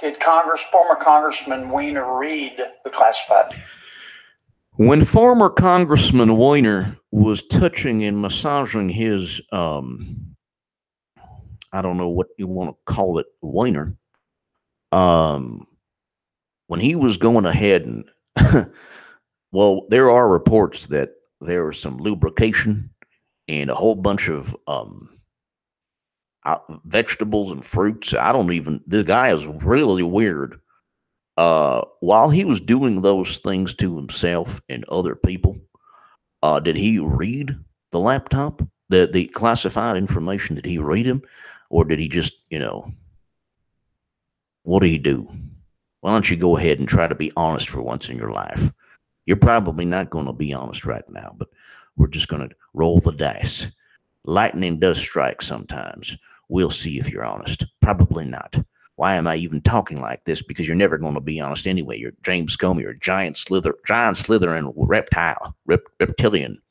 Did former Congressman Weiner read the classified? When former Congressman Weiner was touching and massaging his, I don't know what you want to call it, Weiner, when he was going ahead and, well, there are reports that there was some lubrication and a whole bunch of vegetables and fruits. The guy is really weird. While he was doing those things to himself and other people, did he read the laptop, the classified information? Did he read him, or did he just, what did he do? Why don't you go ahead and try to be honest for once in your life? You're probably not going to be honest right now, but we're just going to roll the dice. Lightning does strike sometimes. We'll see if you're honest. Probably not. Why am I even talking like this? Because you're never going to be honest anyway. You're James Comey. You're a giant Slytherin reptilian.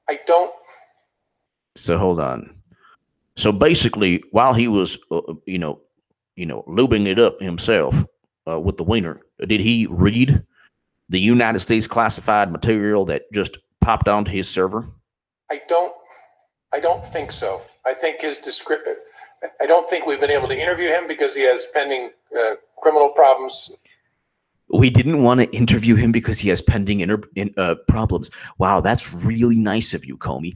I don't. So hold on. So basically, while he was, lubing it up himself with the wiener, did he read the United States classified material that just popped onto his server? I don't think so. I think his description. I don't think we've been able to interview him because he has pending criminal problems. We didn't want to interview him because he has pending problems. Wow, that's really nice of you, Comey.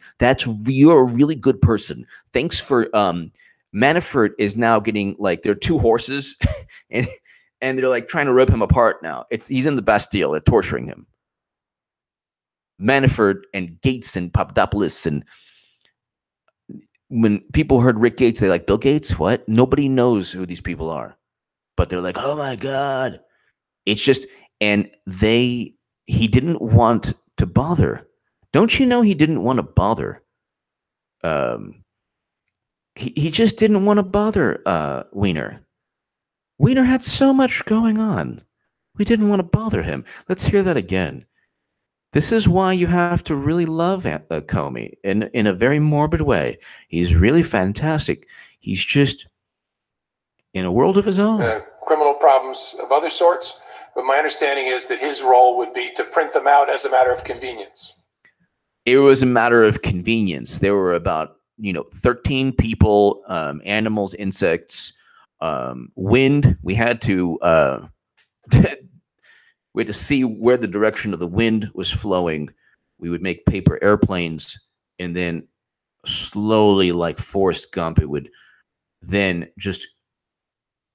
You're a really good person. Thanks for Manafort is now getting like, there are two horses and they're like trying to rip him apart now. He's in the Bastille. They're torturing him. Manafort and Gates and Papadopoulos, and when people heard Rick Gates, they're like, Bill Gates? What? Nobody knows who these people are. But they're like, oh my God. It's just, and he didn't want to bother. Don't you know he didn't want to bother? He just didn't want to bother Weiner. Weiner had so much going on. We didn't want to bother him. Let's hear that again. This is why you have to really love Comey in a very morbid way. He's really fantastic. He's just in a world of his own. Criminal problems of other sorts, but my understanding is that his role would be to print them out as a matter of convenience. It was a matter of convenience. There were about 13 people, animals, insects, wind. We had to we had to see where the direction of the wind was flowing. We would make paper airplanes, and then slowly, like Forrest Gump, it would then just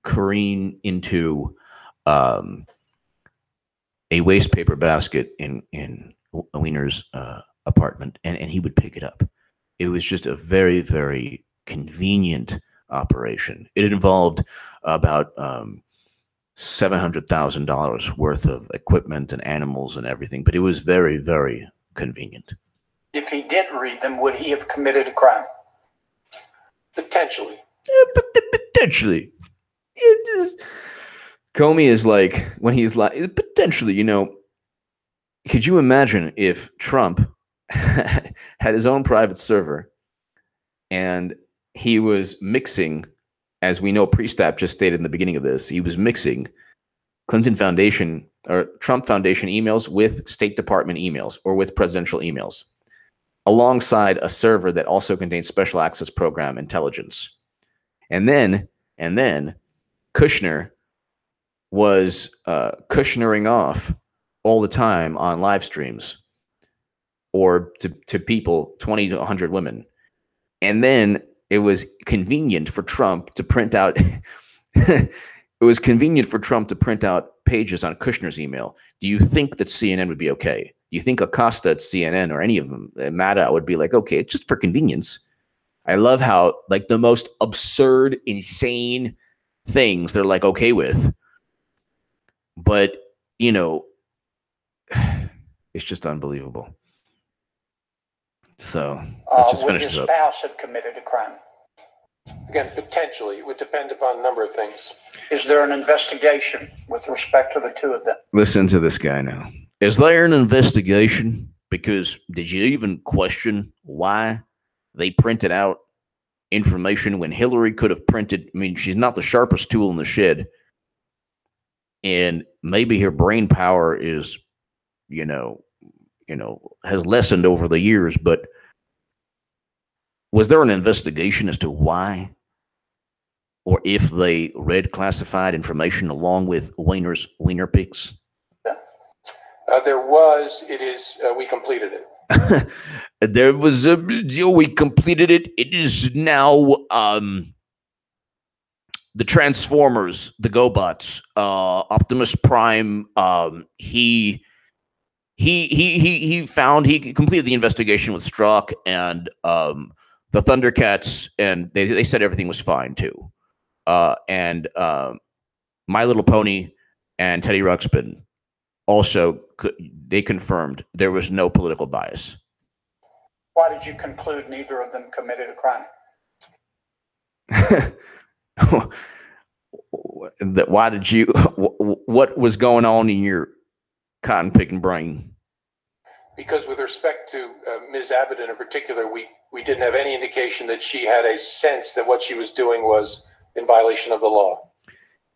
careen into a waste paper basket in Weiner's apartment, and he would pick it up. It was just a very, very convenient operation. It involved about $700,000 worth of equipment and animals and everything, but it was very, very convenient. If he did read them, would he have committed a crime? Potentially. Potentially. Comey is like, when he's like, potentially, could you imagine if Trump had his own private server and he was mixing, as we know, Priestap just stated in the beginning of this, he was mixing Clinton Foundation or Trump Foundation emails with State Department emails or with presidential emails, alongside a server that also contains special access program intelligence. And then Kushner was Kushnering off all the time on live streams or to people, 20 to 100 women. And then it was convenient for Trump to print out it was convenient for Trump to print out pages on Kushner's email. Do you think that CNN would be okay? Do you think Acosta at CNN or any of them, Maddow, would be like, okay, it's just for convenience? I love how, like, the most absurd, insane things they're like okay with. But, it's just unbelievable. So let's just finish this up. Would his spouse have committed a crime? Again, potentially. It would depend upon a number of things. Is there an investigation with respect to the two of them? Listen to this guy now. Is there an investigation? Because did you even question why they printed out information when Hillary could have printed? I mean, she's not the sharpest tool in the shed. And maybe her brain power is, has lessened over the years, but was there an investigation as to why or if they read classified information along with Weiner's Weiner pics? There was. It is. We completed it. There was we completed it. It is now the Transformers, the GoBots, Optimus Prime. He completed the investigation with Strzok and the Thundercats, and they said everything was fine too. And My Little Pony and Teddy Ruxpin also they confirmed there was no political bias. Why did you conclude neither of them committed a crime? Why did you? What was going on in your cotton picking brain? Because with respect to Ms. Abedin in particular, we didn't have any indication that she had a sense that what she was doing was in violation of the law.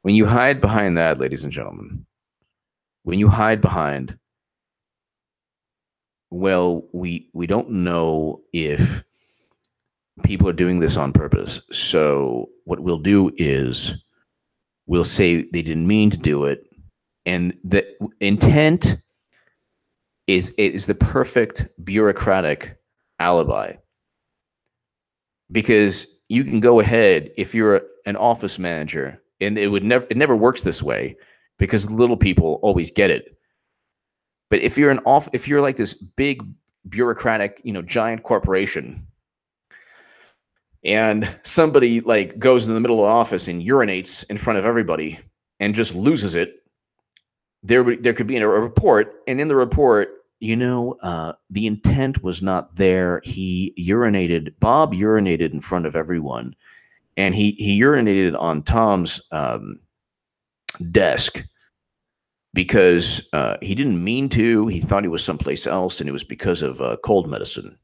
When you hide behind that, ladies and gentlemen, when you hide behind, well, we don't know if people are doing this on purpose. So what we'll do is we'll say they didn't mean to do it, and the intent is the perfect bureaucratic alibi. Because you can go ahead if you're an office manager, and it never works this way because little people always get it. But if you're like this big bureaucratic, giant corporation, and somebody like goes in the middle of the office and urinates in front of everybody and just loses it, there could be a report, and in the report, the intent was not there. Bob urinated in front of everyone, and he urinated on Tom's desk because he didn't mean to. He thought he was someplace else, and it was because of cold medicine.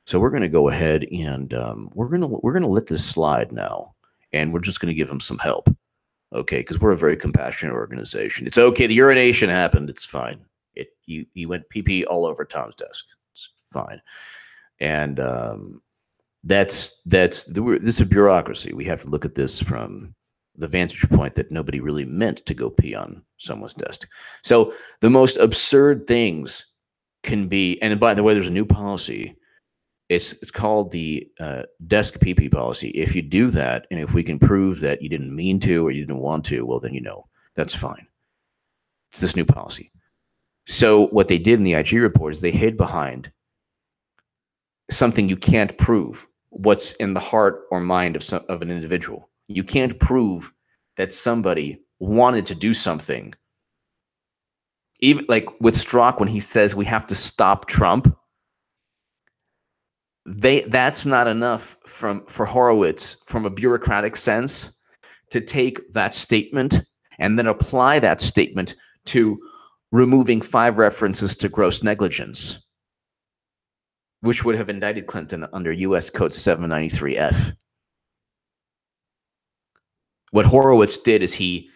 So we're going to go ahead and we're going to let this slide now, and we're just going to give him some help, okay? Because we're a very compassionate organization. It's okay. The urination happened. It's fine. He went pee all over Tom's desk. It's fine, and this is a bureaucracy. We have to look at this from the vantage point that nobody really meant to go pee on someone's desk. So the most absurd things can be, and by the way, there's a new policy. It's called the desk pee policy. If you do that, and if we can prove that you didn't mean to or you didn't want to, well, then that's fine. It's this new policy. So what they did in the IG report is they hid behind something you can't prove, what's in the heart or mind of an individual. You can't prove that somebody wanted to do something. Even like with Strzok, when he says we have to stop Trump, that's not enough for Horowitz from a bureaucratic sense to take that statement and then apply that statement to removing 5 references to gross negligence, which would have indicted Clinton under U.S. Code 793F. What Horowitz did is he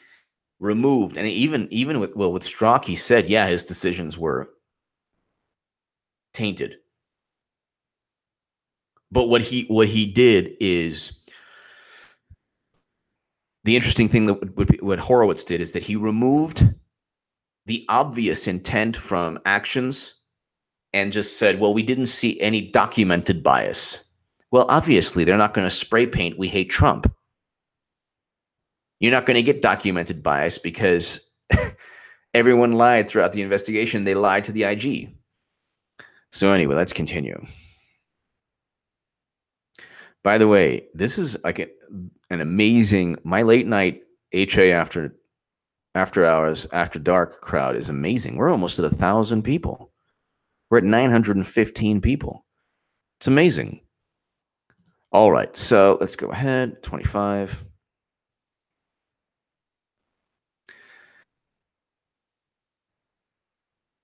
removed, and even with Strzok, he said, yeah, his decisions were tainted. But what he did is, the interesting thing what Horowitz did is that he removed the obvious intent from actions and just said, well, we didn't see any documented bias. Well, obviously, they're not going to spray paint, we hate Trump. You're not going to get documented bias because everyone lied throughout the investigation. They lied to the IG. So anyway, let's continue. By the way, this is like an amazing, my late night HA after hours, after dark crowd is amazing. We're almost at 1,000 people. We're at 915 people. It's amazing. All right, so let's go ahead. 25.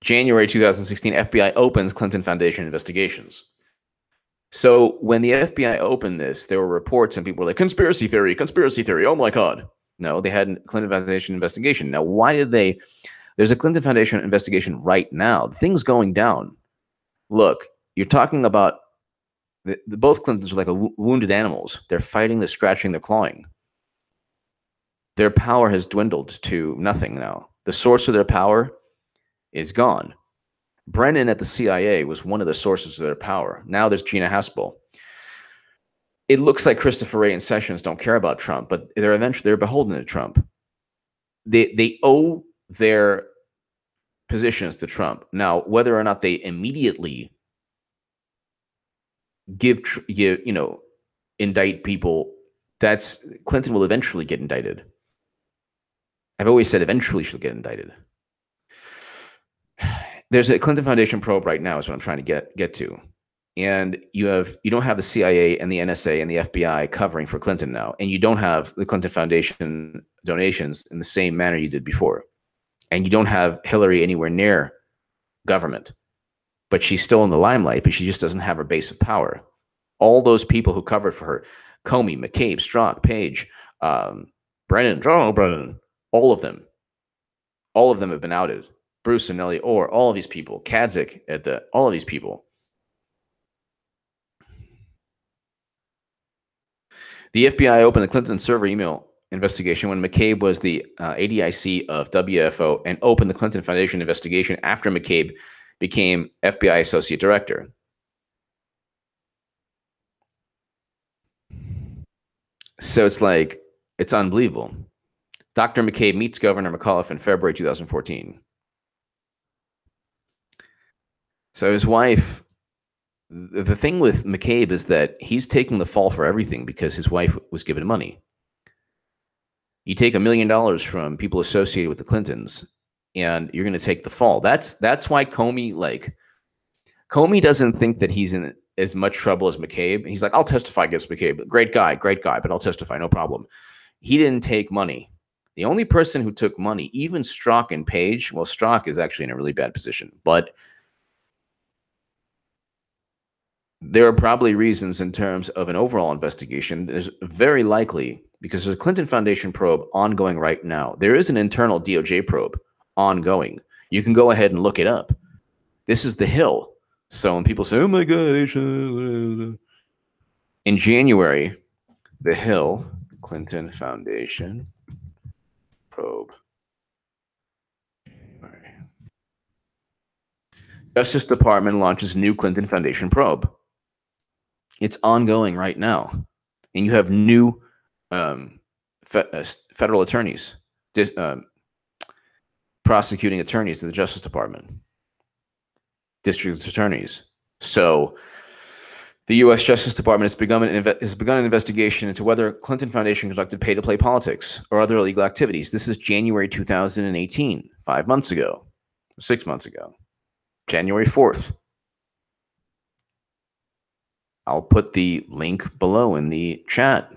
January 2016, FBI opens Clinton Foundation investigations. So when the FBI opened this, there were reports and people were like, conspiracy theory, oh my God. No, they had a Clinton Foundation investigation. Now, why did they? There's a Clinton Foundation investigation right now. Things going down. Look, you're talking about both Clintons are like wounded animals. They're fighting, they're scratching, they're clawing. Their power has dwindled to nothing now. The source of their power is gone. Brennan at the CIA was one of the sources of their power. Now there's Gina Haspel. It looks like Christopher Wray and Sessions don't care about Trump, but they're beholden to Trump. They owe their positions to Trump. Now, whether or not they immediately indict people, that's Clinton will eventually get indicted. I've always said eventually she'll get indicted. There's a Clinton Foundation probe right now is what I'm trying to get to. And you don't have the CIA and the NSA and the FBI covering for Clinton now. And you don't have the Clinton Foundation donations in the same manner you did before. And you don't have Hillary anywhere near government. But she's still in the limelight, but she just doesn't have her base of power. All those people who covered for her, Comey, McCabe, Strzok, Page, Brennan, all of them have been outed. Bruce and Nellie Orr, all of these people, Kadzik all of these people. The FBI opened the Clinton server email investigation when McCabe was the ADIC of WFO and opened the Clinton Foundation investigation after McCabe became FBI Associate Director. So it's like, it's unbelievable. Dr. McCabe meets Governor McAuliffe in February 2014. So his wife, the thing with McCabe is that he's taking the fall for everything because his wife was given money. You take $1 million from people associated with the Clintons, and you're going to take the fall. That's why Comey, Comey doesn't think that he's in as much trouble as McCabe. He's like, I'll testify against McCabe. Great guy, but I'll testify, no problem. He didn't take money. The only person who took money, even Strzok and Page, well, Strzok is actually in a really bad position, but there are probably reasons in terms of an overall investigation. There's very likely, because there's a Clinton Foundation probe ongoing right now. There is an internal DOJ probe ongoing. You can go ahead and look it up. This is the Hill. So when people say, oh my God, in January, the Hill, Clinton Foundation probe. Justice Department launches new Clinton Foundation probe. It's ongoing right now. And you have new federal attorneys, prosecuting attorneys in the Justice Department, district attorneys. So the U.S. Justice Department has begun an investigation into whether Clinton Foundation conducted pay-to-play politics or other illegal activities. This is January 2018, 5 months ago, 6 months ago, January 4th. I'll put the link below in the chat.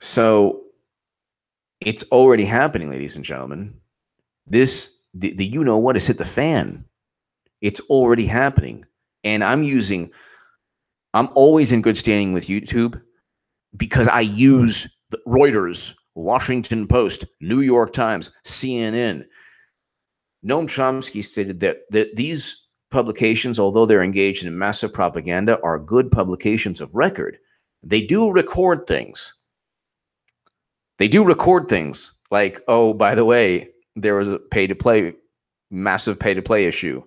So it's already happening, ladies and gentlemen. The you know what has hit the fan. It's already happening. And I'm always in good standing with YouTube because I use the Reuters, Washington Post, New York Times, CNN. Noam Chomsky stated that these publications, although they're engaged in massive propaganda, are good publications of record. They do record things. They do record things like, oh, by the way, there was a massive pay-to-play issue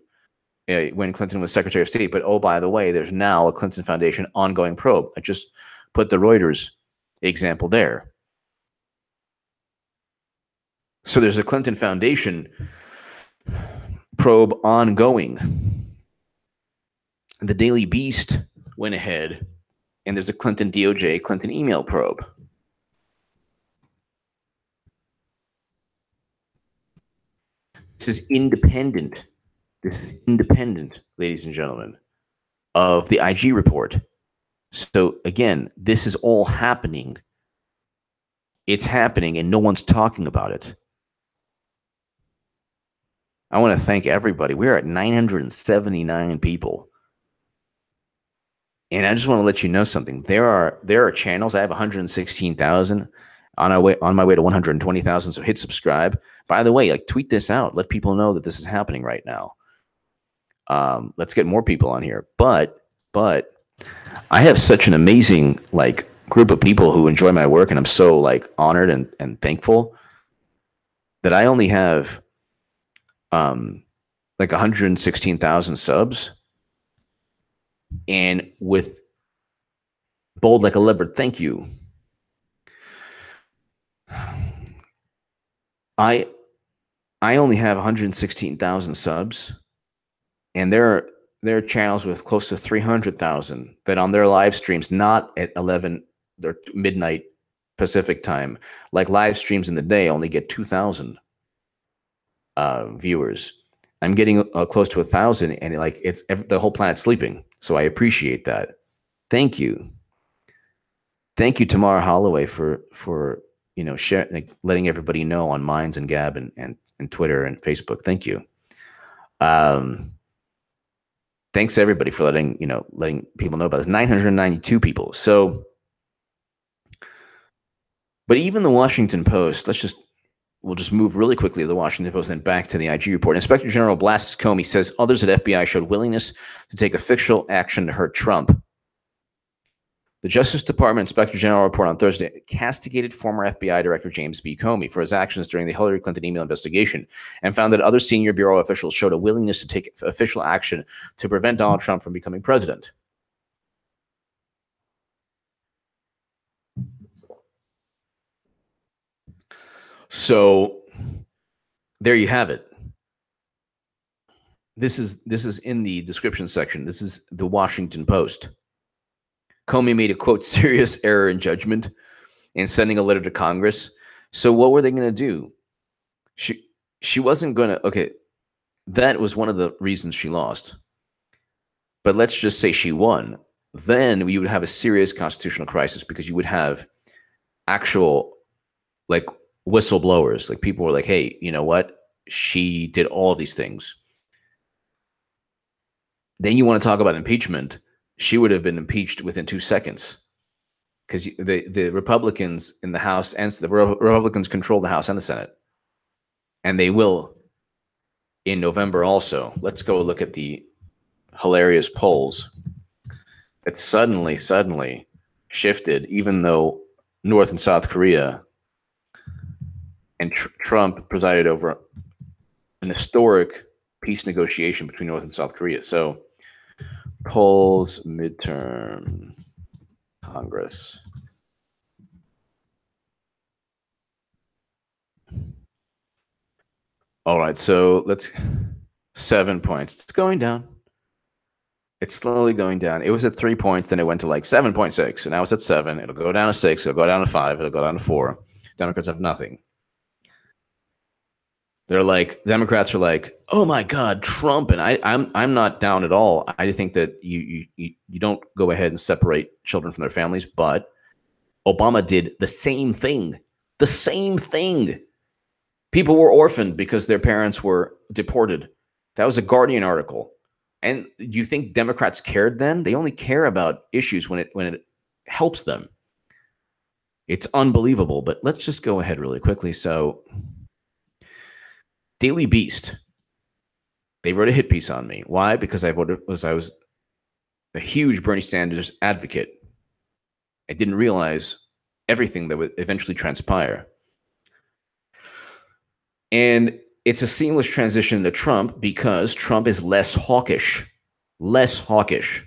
when Clinton was Secretary of State. But, oh, by the way, there's now a Clinton Foundation ongoing probe. I just put the Reuters example there. So there's a Clinton Foundation probe ongoing. The Daily Beast went ahead, and there's a Clinton DOJ Clinton email probe. This is independent. This is independent, ladies and gentlemen, of the IG report. So again, this is all happening. It's happening, and no one's talking about it. I want to thank everybody. We're at 979 people. And I just want to let you know something. There are channels. I have 116,000 on my way to 120,000. So hit subscribe. By the way, tweet this out. Let people know that this is happening right now. Let's get more people on here. But I have such an amazing group of people who enjoy my work, and I'm so honored and thankful that I only have 116,000 subs, and with bold like a leopard, thank you. I only have 116,000 subs, and there are channels with close to 300,000 that on their live streams, not at 11 or midnight Pacific time, like live streams in the day, only get 2,000 viewers. I'm getting close to 1,000, and it's the whole planet's sleeping. So I appreciate that. Thank you. Thank you, Tamara Holloway, for sharing, letting everybody know on Minds and Gab and Twitter and Facebook. Thank you. Thanks to everybody for letting people know about this. 992 people. So, but even the Washington Post, we'll just move really quickly to the Washington Post and then back to the IG report. Inspector General blasts Comey, says others at FBI showed willingness to take official action to hurt Trump. The Justice Department Inspector General report on Thursday castigated former FBI Director James B. Comey for his actions during the Hillary Clinton email investigation and found that other senior bureau officials showed a willingness to take official action to prevent Donald Trump from becoming president. So there you have it. This is in the description section. This is the Washington Post. Comey made a, quote, serious error in judgment in sending a letter to Congress. So what were they going to do? She wasn't going to, okay, that was one of the reasons she lost. But let's just say she won. Then we would have a serious constitutional crisis because you would have actual, like, whistleblowers. Like, people were like, hey, you know what? She did all these things. Then you want to talk about impeachment. She would have been impeached within 2 seconds because the Republicans in the House and the Republicans control the House and the Senate. And they will in November also. Let's go look at the hilarious polls. It suddenly shifted, even though North and South Korea and Trump presided over an historic peace negotiation between North and South Korea. So polls, midterm, Congress. All right, so let's 7 points. It's going down. It's slowly going down. It was at 3 points, then it went to like 7.6, and now it's at 7. It'll go down to 6. It'll go down to 5. It'll go down to 4. Democrats have nothing. They're like, Democrats are like, oh my God, Trump, and I'm not down at all. I think that you don't go ahead and separate children from their families, but Obama did the same thing. The same thing. People were orphaned because their parents were deported. That was a Guardian article. And do you think Democrats cared then? They only care about issues when it helps them. It's unbelievable. But let's just go ahead really quickly. So, Daily Beast, they wrote a hit piece on me. Why? Because I was a huge Bernie Sanders advocate. I didn't realize everything that would eventually transpire. And it's a seamless transition to Trump because Trump is less hawkish. Less hawkish.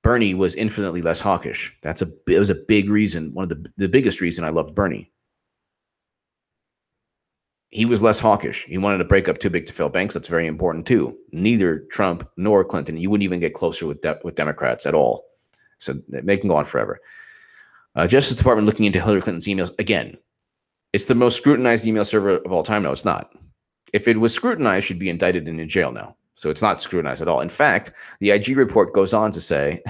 Bernie was infinitely less hawkish. It was a big reason, one of the biggest reason I loved Bernie. He was less hawkish. He wanted to break up too big to fail banks. That's very important too. Neither Trump nor Clinton. You wouldn't even get closer with Democrats at all. So they can go on forever. Justice Department looking into Hillary Clinton's emails again. It's the most scrutinized email server of all time. No, it's not. If it was scrutinized, she'd be indicted and in jail now. So it's not scrutinized at all. In fact, the IG report goes on to say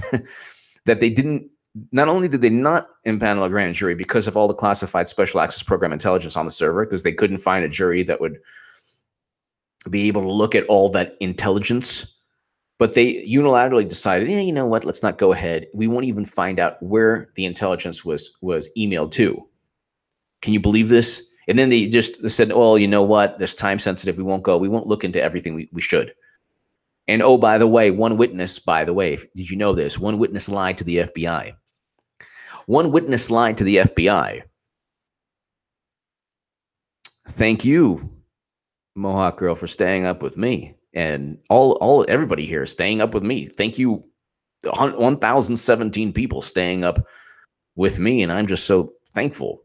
that they didn't. Not only did they not impanel a grand jury because of all the classified special access program intelligence on the server, because they couldn't find a jury that would be able to look at all that intelligence, but they unilaterally decided, yeah, you know what, let's not go ahead. We won't even find out where the intelligence was emailed to. Can you believe this? And then they said, well, you know what, there's time sensitive. We won't look into everything we should. And oh, by the way, did you know this? One witness lied to the FBI. One witness lied to the FBI. Thank you, Mohawk Girl, for staying up with me. And everybody here staying up with me. Thank you, 1,017 people staying up with me. And I'm just so thankful.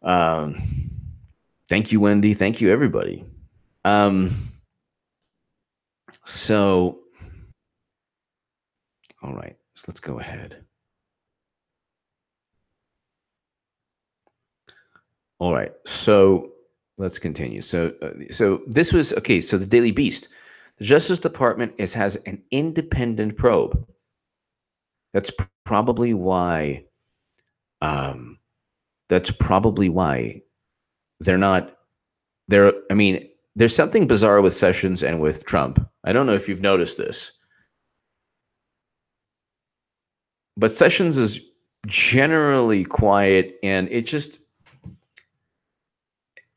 Thank you, Wendy. Thank you, everybody. So, all right, so let's go ahead. All right, so let's continue. So this was, okay, so the Daily Beast. The Justice Department has an independent probe. That's probably why, there's something bizarre with Sessions and with Trump. I don't know if you've noticed this. But Sessions is generally quiet, and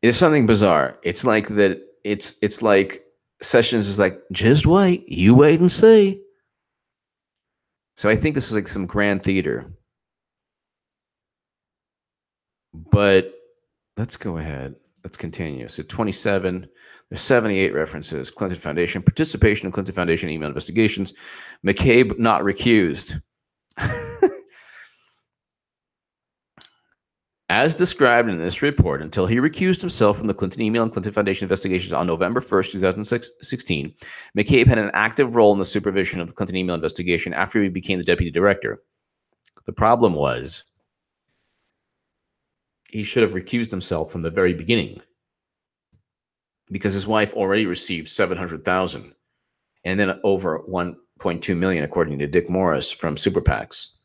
there's something bizarre. It's like that. It's like Sessions is like, just wait. You wait and see. So I think this is like some grand theater. But let's go ahead. Let's continue. So 27, there's 78 references. Clinton Foundation, participation in Clinton Foundation email investigations. McCabe not recused. As described in this report, until he recused himself from the Clinton email and Clinton Foundation investigations on November 1st, 2016, McCabe had an active role in the supervision of the Clinton email investigation after he became the deputy director. The problem was he should have recused himself from the very beginning because his wife already received $700,000 and then over $1.2 million, according to Dick Morris, from super PACs,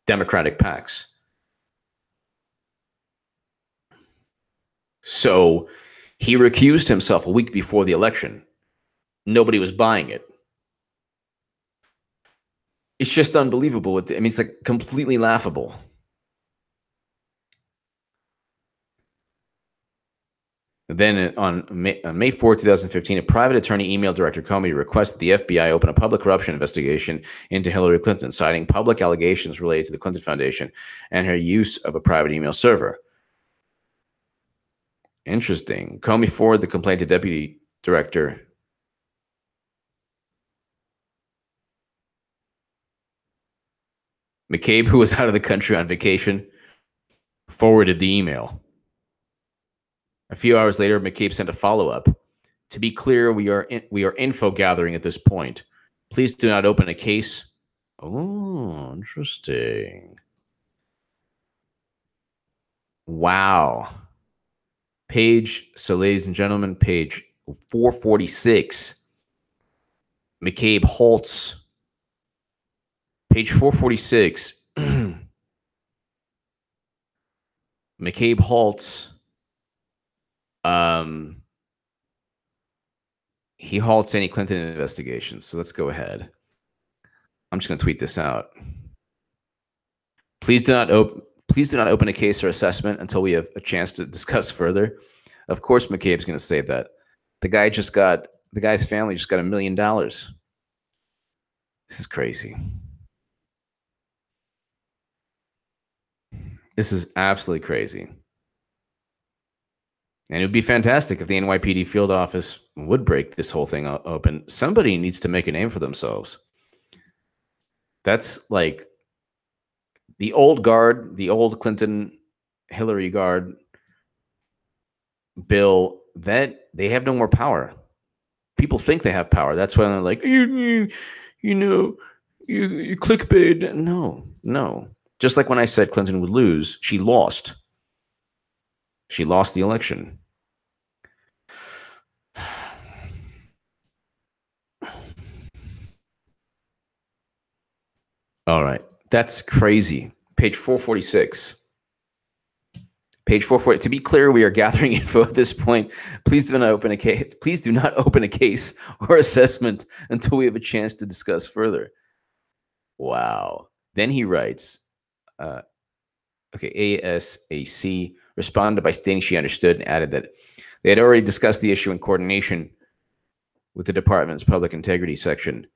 Democratic PACs. So he recused himself a week before the election. Nobody was buying it. It's just unbelievable. I mean, it's like completely laughable. Then on May 4, 2015, a private attorney emailed Director Comey to request that the FBI open a public corruption investigation into Hillary Clinton, citing public allegations related to the Clinton Foundation and her use of a private email server. Interesting. Comey forwarded the complaint to Deputy Director McCabe, who was out of the country on vacation, forwarded the email. A few hours later, McCabe sent a follow-up. To be clear, we are info gathering at this point. Please do not open a case. Oh, interesting. Wow. So ladies and gentlemen, page 446. McCabe halts. Page 446. McCabe halts. He halts any Clinton investigations. So let's go ahead. I'm just going to tweet this out. Please do not open a case or assessment until we have a chance to discuss further. Of course, McCabe's going to say that. The guy's family just got $1 million. This is crazy. This is absolutely crazy. And it would be fantastic if the NYPD field office would break this whole thing open. Somebody needs to make a name for themselves. That's like the old guard, the old Clinton, Hillary guard bill, that they have no more power. People think they have power. That's why they're like, you clickbait. No. Just like when I said Clinton would lose, she lost. She lost the election. All right. That's crazy. Page 446. Page 440. To be clear, we are gathering info at this point. Please do not open a case. Please do not open a case or assessment until we have a chance to discuss further. Wow. Then he writes, ASAC responded by stating she understood and added that they had already discussed the issue in coordination with the department's public integrity section.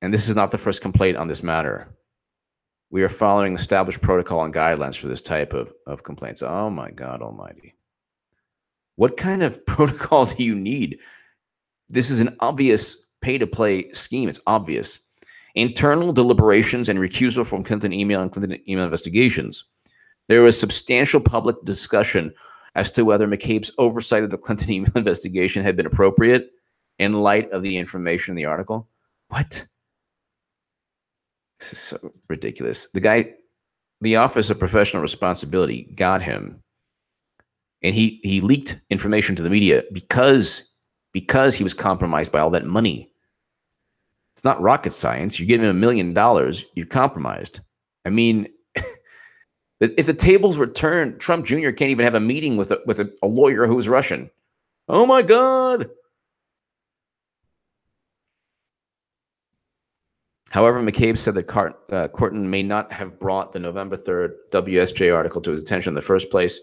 And this is not the first complaint on this matter. We are following established protocol and guidelines for this type of complaints. Oh my God almighty. What kind of protocol do you need? This is an obvious pay-to-play scheme. It's obvious. Internal deliberations and recusal from Clinton email and Clinton email investigations. There was substantial public discussion as to whether McCabe's oversight of the Clinton email investigation had been appropriate in light of the information in the article. What? This is so ridiculous. The Office of Professional Responsibility got him, and he leaked information to the media because he was compromised by all that money. It's not rocket science. You give him $1 million, you're compromised. I mean, if the tables were turned, Trump Jr. can't even have a meeting with a lawyer who's Russian. Oh my God. However, McCabe said that Corton may not have brought the November 3rd WSJ article to his attention in the first place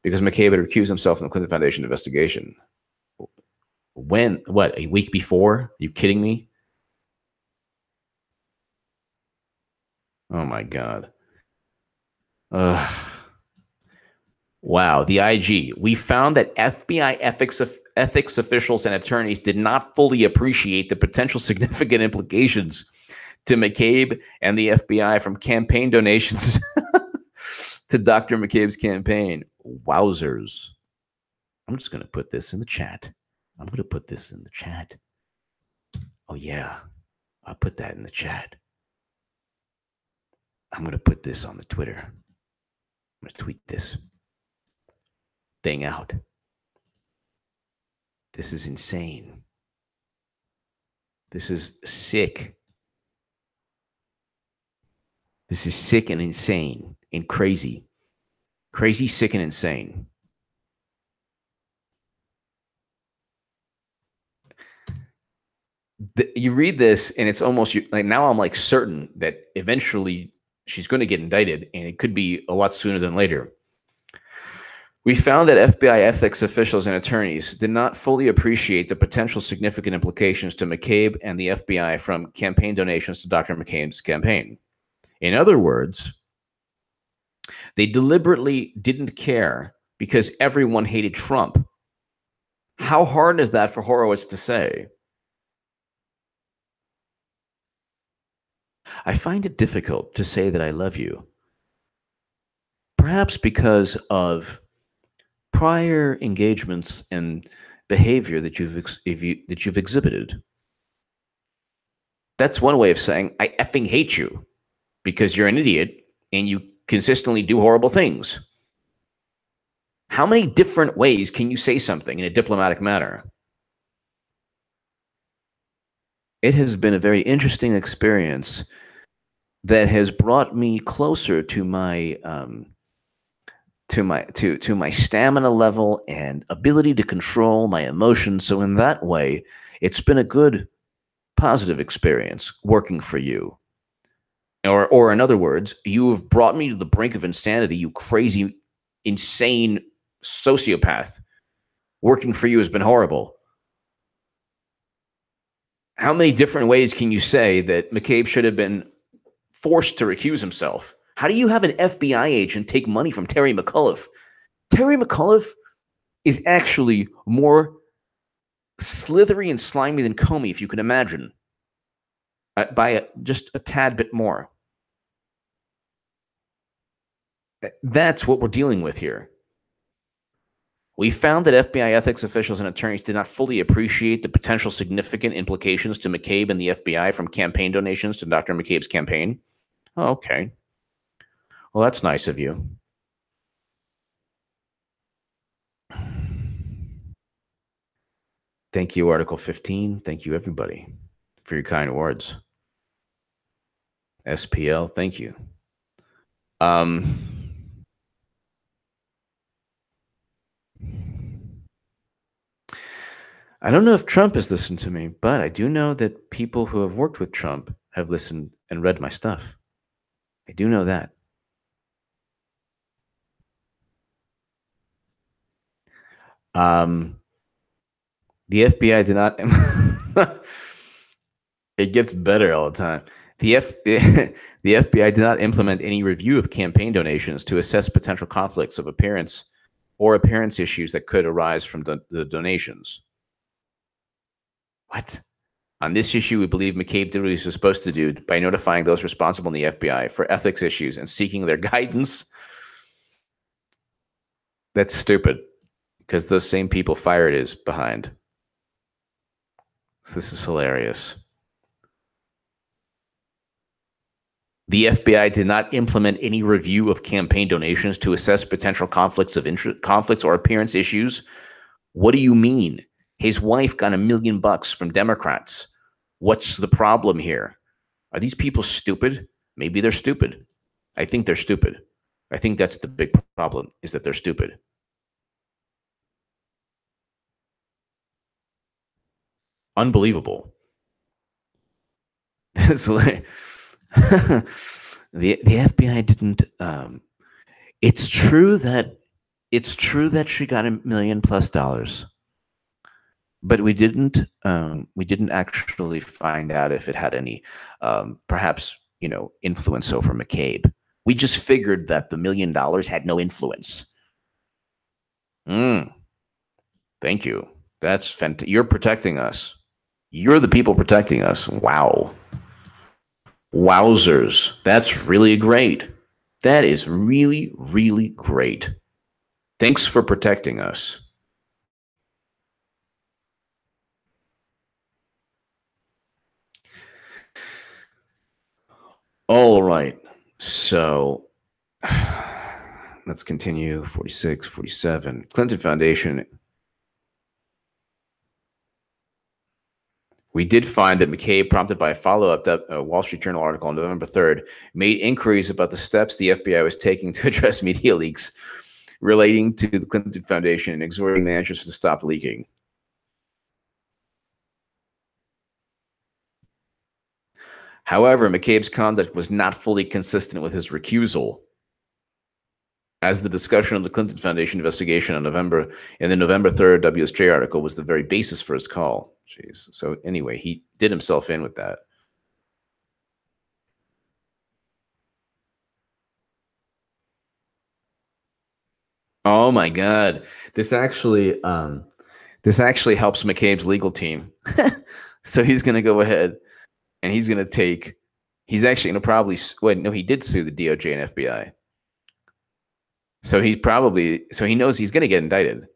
because McCabe had recused himself from the Clinton Foundation investigation. When? What? A week before? Are you kidding me? Oh my God. Wow. The IG. We found that FBI ethics officials and attorneys did not fully appreciate the potential significant implications to McCabe and the FBI from campaign donations to Dr. McCabe's campaign. Wowzers. I'm just going to put this in the chat. I'm going to put this in the chat. Oh, yeah. I'll put that in the chat. I'm going to put this on the Twitter. I'm going to tweet this thing out. This is insane. This is sick. This is sick and insane and crazy. Crazy, sick, and insane. You read this, and it's almost like now I'm like certain that eventually she's going to get indicted, and it could be a lot sooner than later. We found that FBI ethics officials and attorneys did not fully appreciate the potential significant implications to McCabe and the FBI from campaign donations to Dr. McCabe's campaign. In other words, they deliberately didn't care because everyone hated Trump. How hard is that for Horowitz to say? I find it difficult to say that I love you. Perhaps because of prior engagements and behavior that you've exhibited. That's one way of saying I effing hate you because you're an idiot and you consistently do horrible things. How many different ways can you say something in a diplomatic manner? It has been a very interesting experience that has brought me closer to my to my stamina level and ability to control my emotions. So in that way, it's been a good, positive experience working for you. Or in other words, you have brought me to the brink of insanity, you crazy, insane sociopath. Working for you has been horrible. How many different ways can you say that McCabe should have been forced to recuse himself? How do you have an FBI agent take money from Terry McAuliffe? Terry McAuliffe is actually more slithery and slimy than Comey, if you can imagine, by just a tad bit more. That's what we're dealing with here. We found that FBI ethics officials and attorneys did not fully appreciate the potential significant implications to McCabe and the FBI from campaign donations to Dr. McCabe's campaign. Oh, okay. Well, that's nice of you. Thank you, Article 15. Thank you, everybody, for your kind words. SPL, thank you. I don't know if Trump has listened to me, but I do know that people who have worked with Trump have listened and read my stuff. I do know that. The FBI did not. It gets better all the time. The FBI did not implement any review of campaign donations to assess potential conflicts of appearance or appearance issues that could arise from the donations. What? On this issue, we believe McCabe did what he was supposed to do by notifying those responsible in the FBI for ethics issues and seeking their guidance. That's stupid, because those same people fired his behind. So this is hilarious. The FBI did not implement any review of campaign donations to assess potential conflicts of interest, conflicts or appearance issues. What do you mean? His wife got $1 million from Democrats. What's the problem here? Are these people stupid? Maybe they're stupid. I think they're stupid. I think that's the big problem, is that they're stupid. Unbelievable. The FBI didn't. It's true that she got $1 million+, but we didn't actually find out if it had any perhaps influence over McCabe. We just figured that the $1 million had no influence. Thank you. That's fantastic. You're protecting us. You're the people protecting us. Wow. Wowzers. That's really great. That is really, really great. Thanks for protecting us. All right. So let's continue. 46, 47. Clinton Foundation. We did find that McCabe, prompted by a follow-up Wall Street Journal article on November 3rd, made inquiries about the steps the FBI was taking to address media leaks relating to the Clinton Foundation and exhorting managers to stop leaking. However, McCabe's conduct was not fully consistent with his recusal, as the discussion of the Clinton Foundation investigation in the November 3rd WSJ article was the very basis for his call. Jeez. So anyway, he did himself in with that. Oh my God. This actually helps McCabe's legal team. So he's going to go ahead and he's going to he's actually going to probably, no, he did sue the DOJ and FBI. So he knows he's going to get indicted.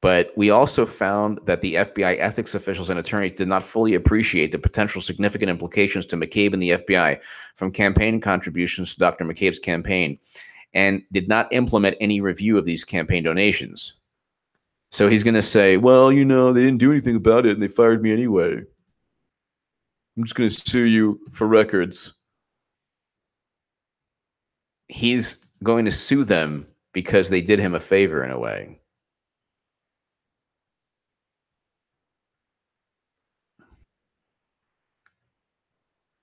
But we also found that the FBI ethics officials and attorneys did not fully appreciate the potential significant implications to McCabe and the FBI from campaign contributions to Dr. McCabe's campaign, and did not implement any review of these campaign donations. So he's going to say, well, they didn't do anything about it and they fired me anyway. I'm just going to sue you for records. He's going to sue them because they did him a favor in a way.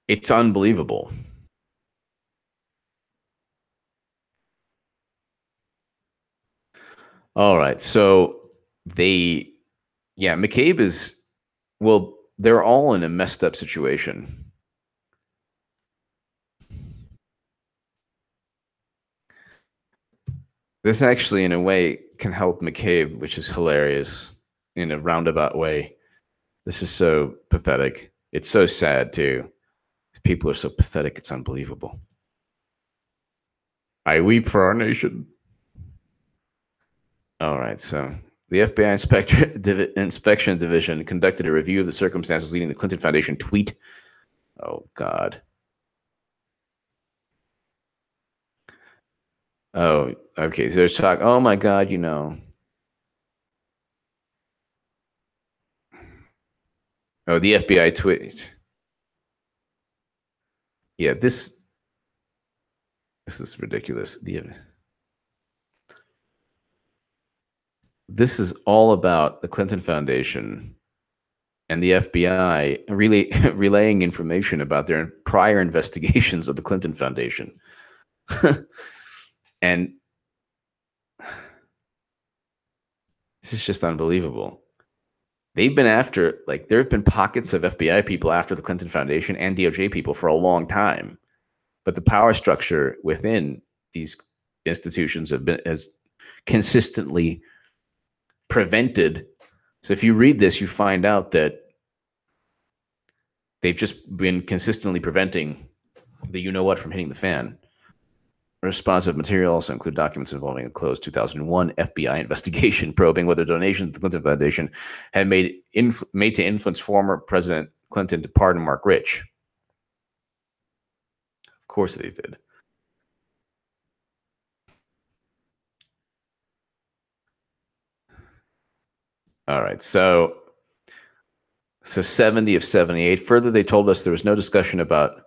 It's unbelievable. All right. So McCabe is, they're all in a messed up situation. This actually, in a way, can help McCabe, which is hilarious in a roundabout way. This is so pathetic. It's so sad, too. People are so pathetic, it's unbelievable. I weep for our nation. All right, so the FBI Inspection Division conducted a review of the circumstances leading to the Clinton Foundation tweet. Oh, God. Oh, okay. So there's talk. Oh, my God, Oh, the FBI tweet. Yeah, this is ridiculous. This is all about the Clinton Foundation and the FBI relaying information about their prior investigations of the Clinton Foundation. And this is just unbelievable. They've been after, there have been pockets of FBI people after the Clinton Foundation and DOJ people for a long time. But the power structure within these institutions has consistently prevented. So if you read this, you find out that they've just been consistently preventing the from hitting the fan. Responsive material also include documents involving a closed 2001 FBI investigation probing whether donations to the Clinton Foundation had made to influence former President Clinton to pardon Mark Rich. Of course they did. All right, so 70 of 78. Further, they told us there was no discussion about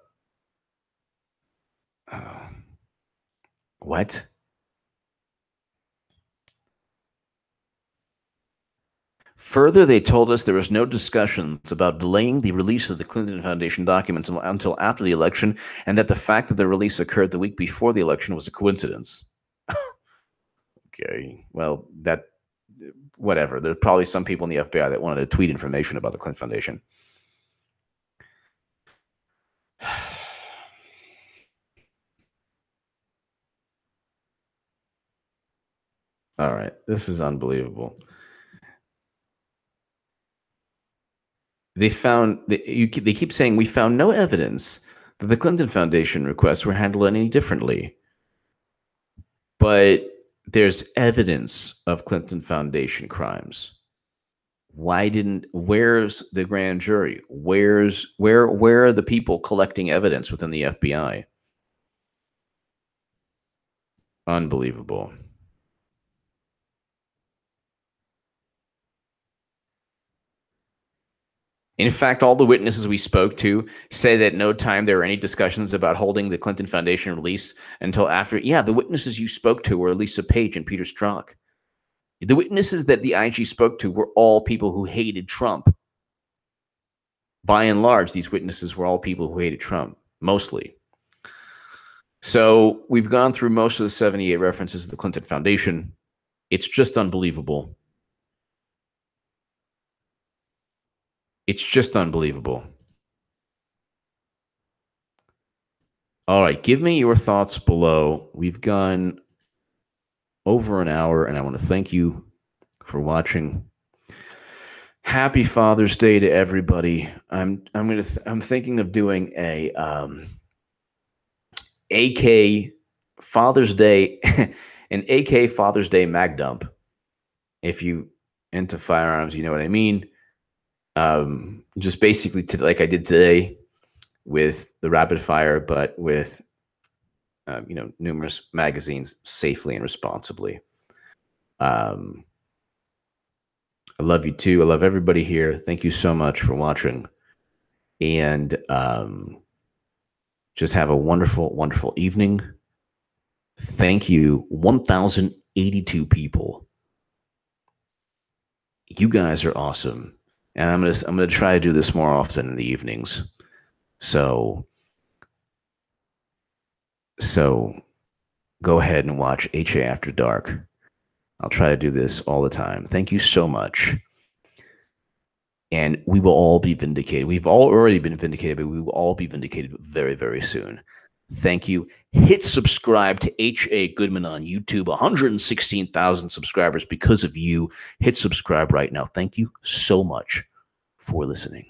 what? Further, they told us there was no discussions about delaying the release of the Clinton Foundation documents until after the election, and that the fact that the release occurred the week before the election was a coincidence. Okay, well, whatever. There's probably some people in the FBI that wanted to tweet information about the Clinton Foundation. All right. This is unbelievable. They keep saying we found no evidence that the Clinton Foundation requests were handled any differently. But there's evidence of Clinton Foundation crimes. Where's the grand jury? Where are the people collecting evidence within the FBI? Unbelievable. In fact, all the witnesses we spoke to said at no time there were any discussions about holding the Clinton Foundation release until after. Yeah, the witnesses you spoke to were Lisa Page and Peter Strzok. The witnesses that the IG spoke to were all people who hated Trump. By and large, these witnesses were all people who hated Trump, mostly. So we've gone through most of the 78 references to the Clinton Foundation. It's just unbelievable. It's just unbelievable. All right, give me your thoughts below. We've gone over an hour, and I want to thank you for watching. Happy Father's Day to everybody. I'm thinking of doing a AK Father's Day, an AK Father's Day mag dump. If you into firearms, you know what I mean. Just basically like I did today with the rapid fire, but with numerous magazines safely and responsibly. I love you too. I love everybody here. Thank you so much for watching. And just have a wonderful, wonderful evening. Thank you, 1,082 people. You guys are awesome. And I'm gonna try to do this more often in the evenings. So go ahead and watch HA After Dark. I'll try to do this all the time. Thank you so much. And we will all be vindicated. We've all already been vindicated, but we will all be vindicated very, very soon. Thank you. Hit subscribe to H.A. Goodman on YouTube. 116,000 subscribers because of you. Hit subscribe right now. Thank you so much for listening.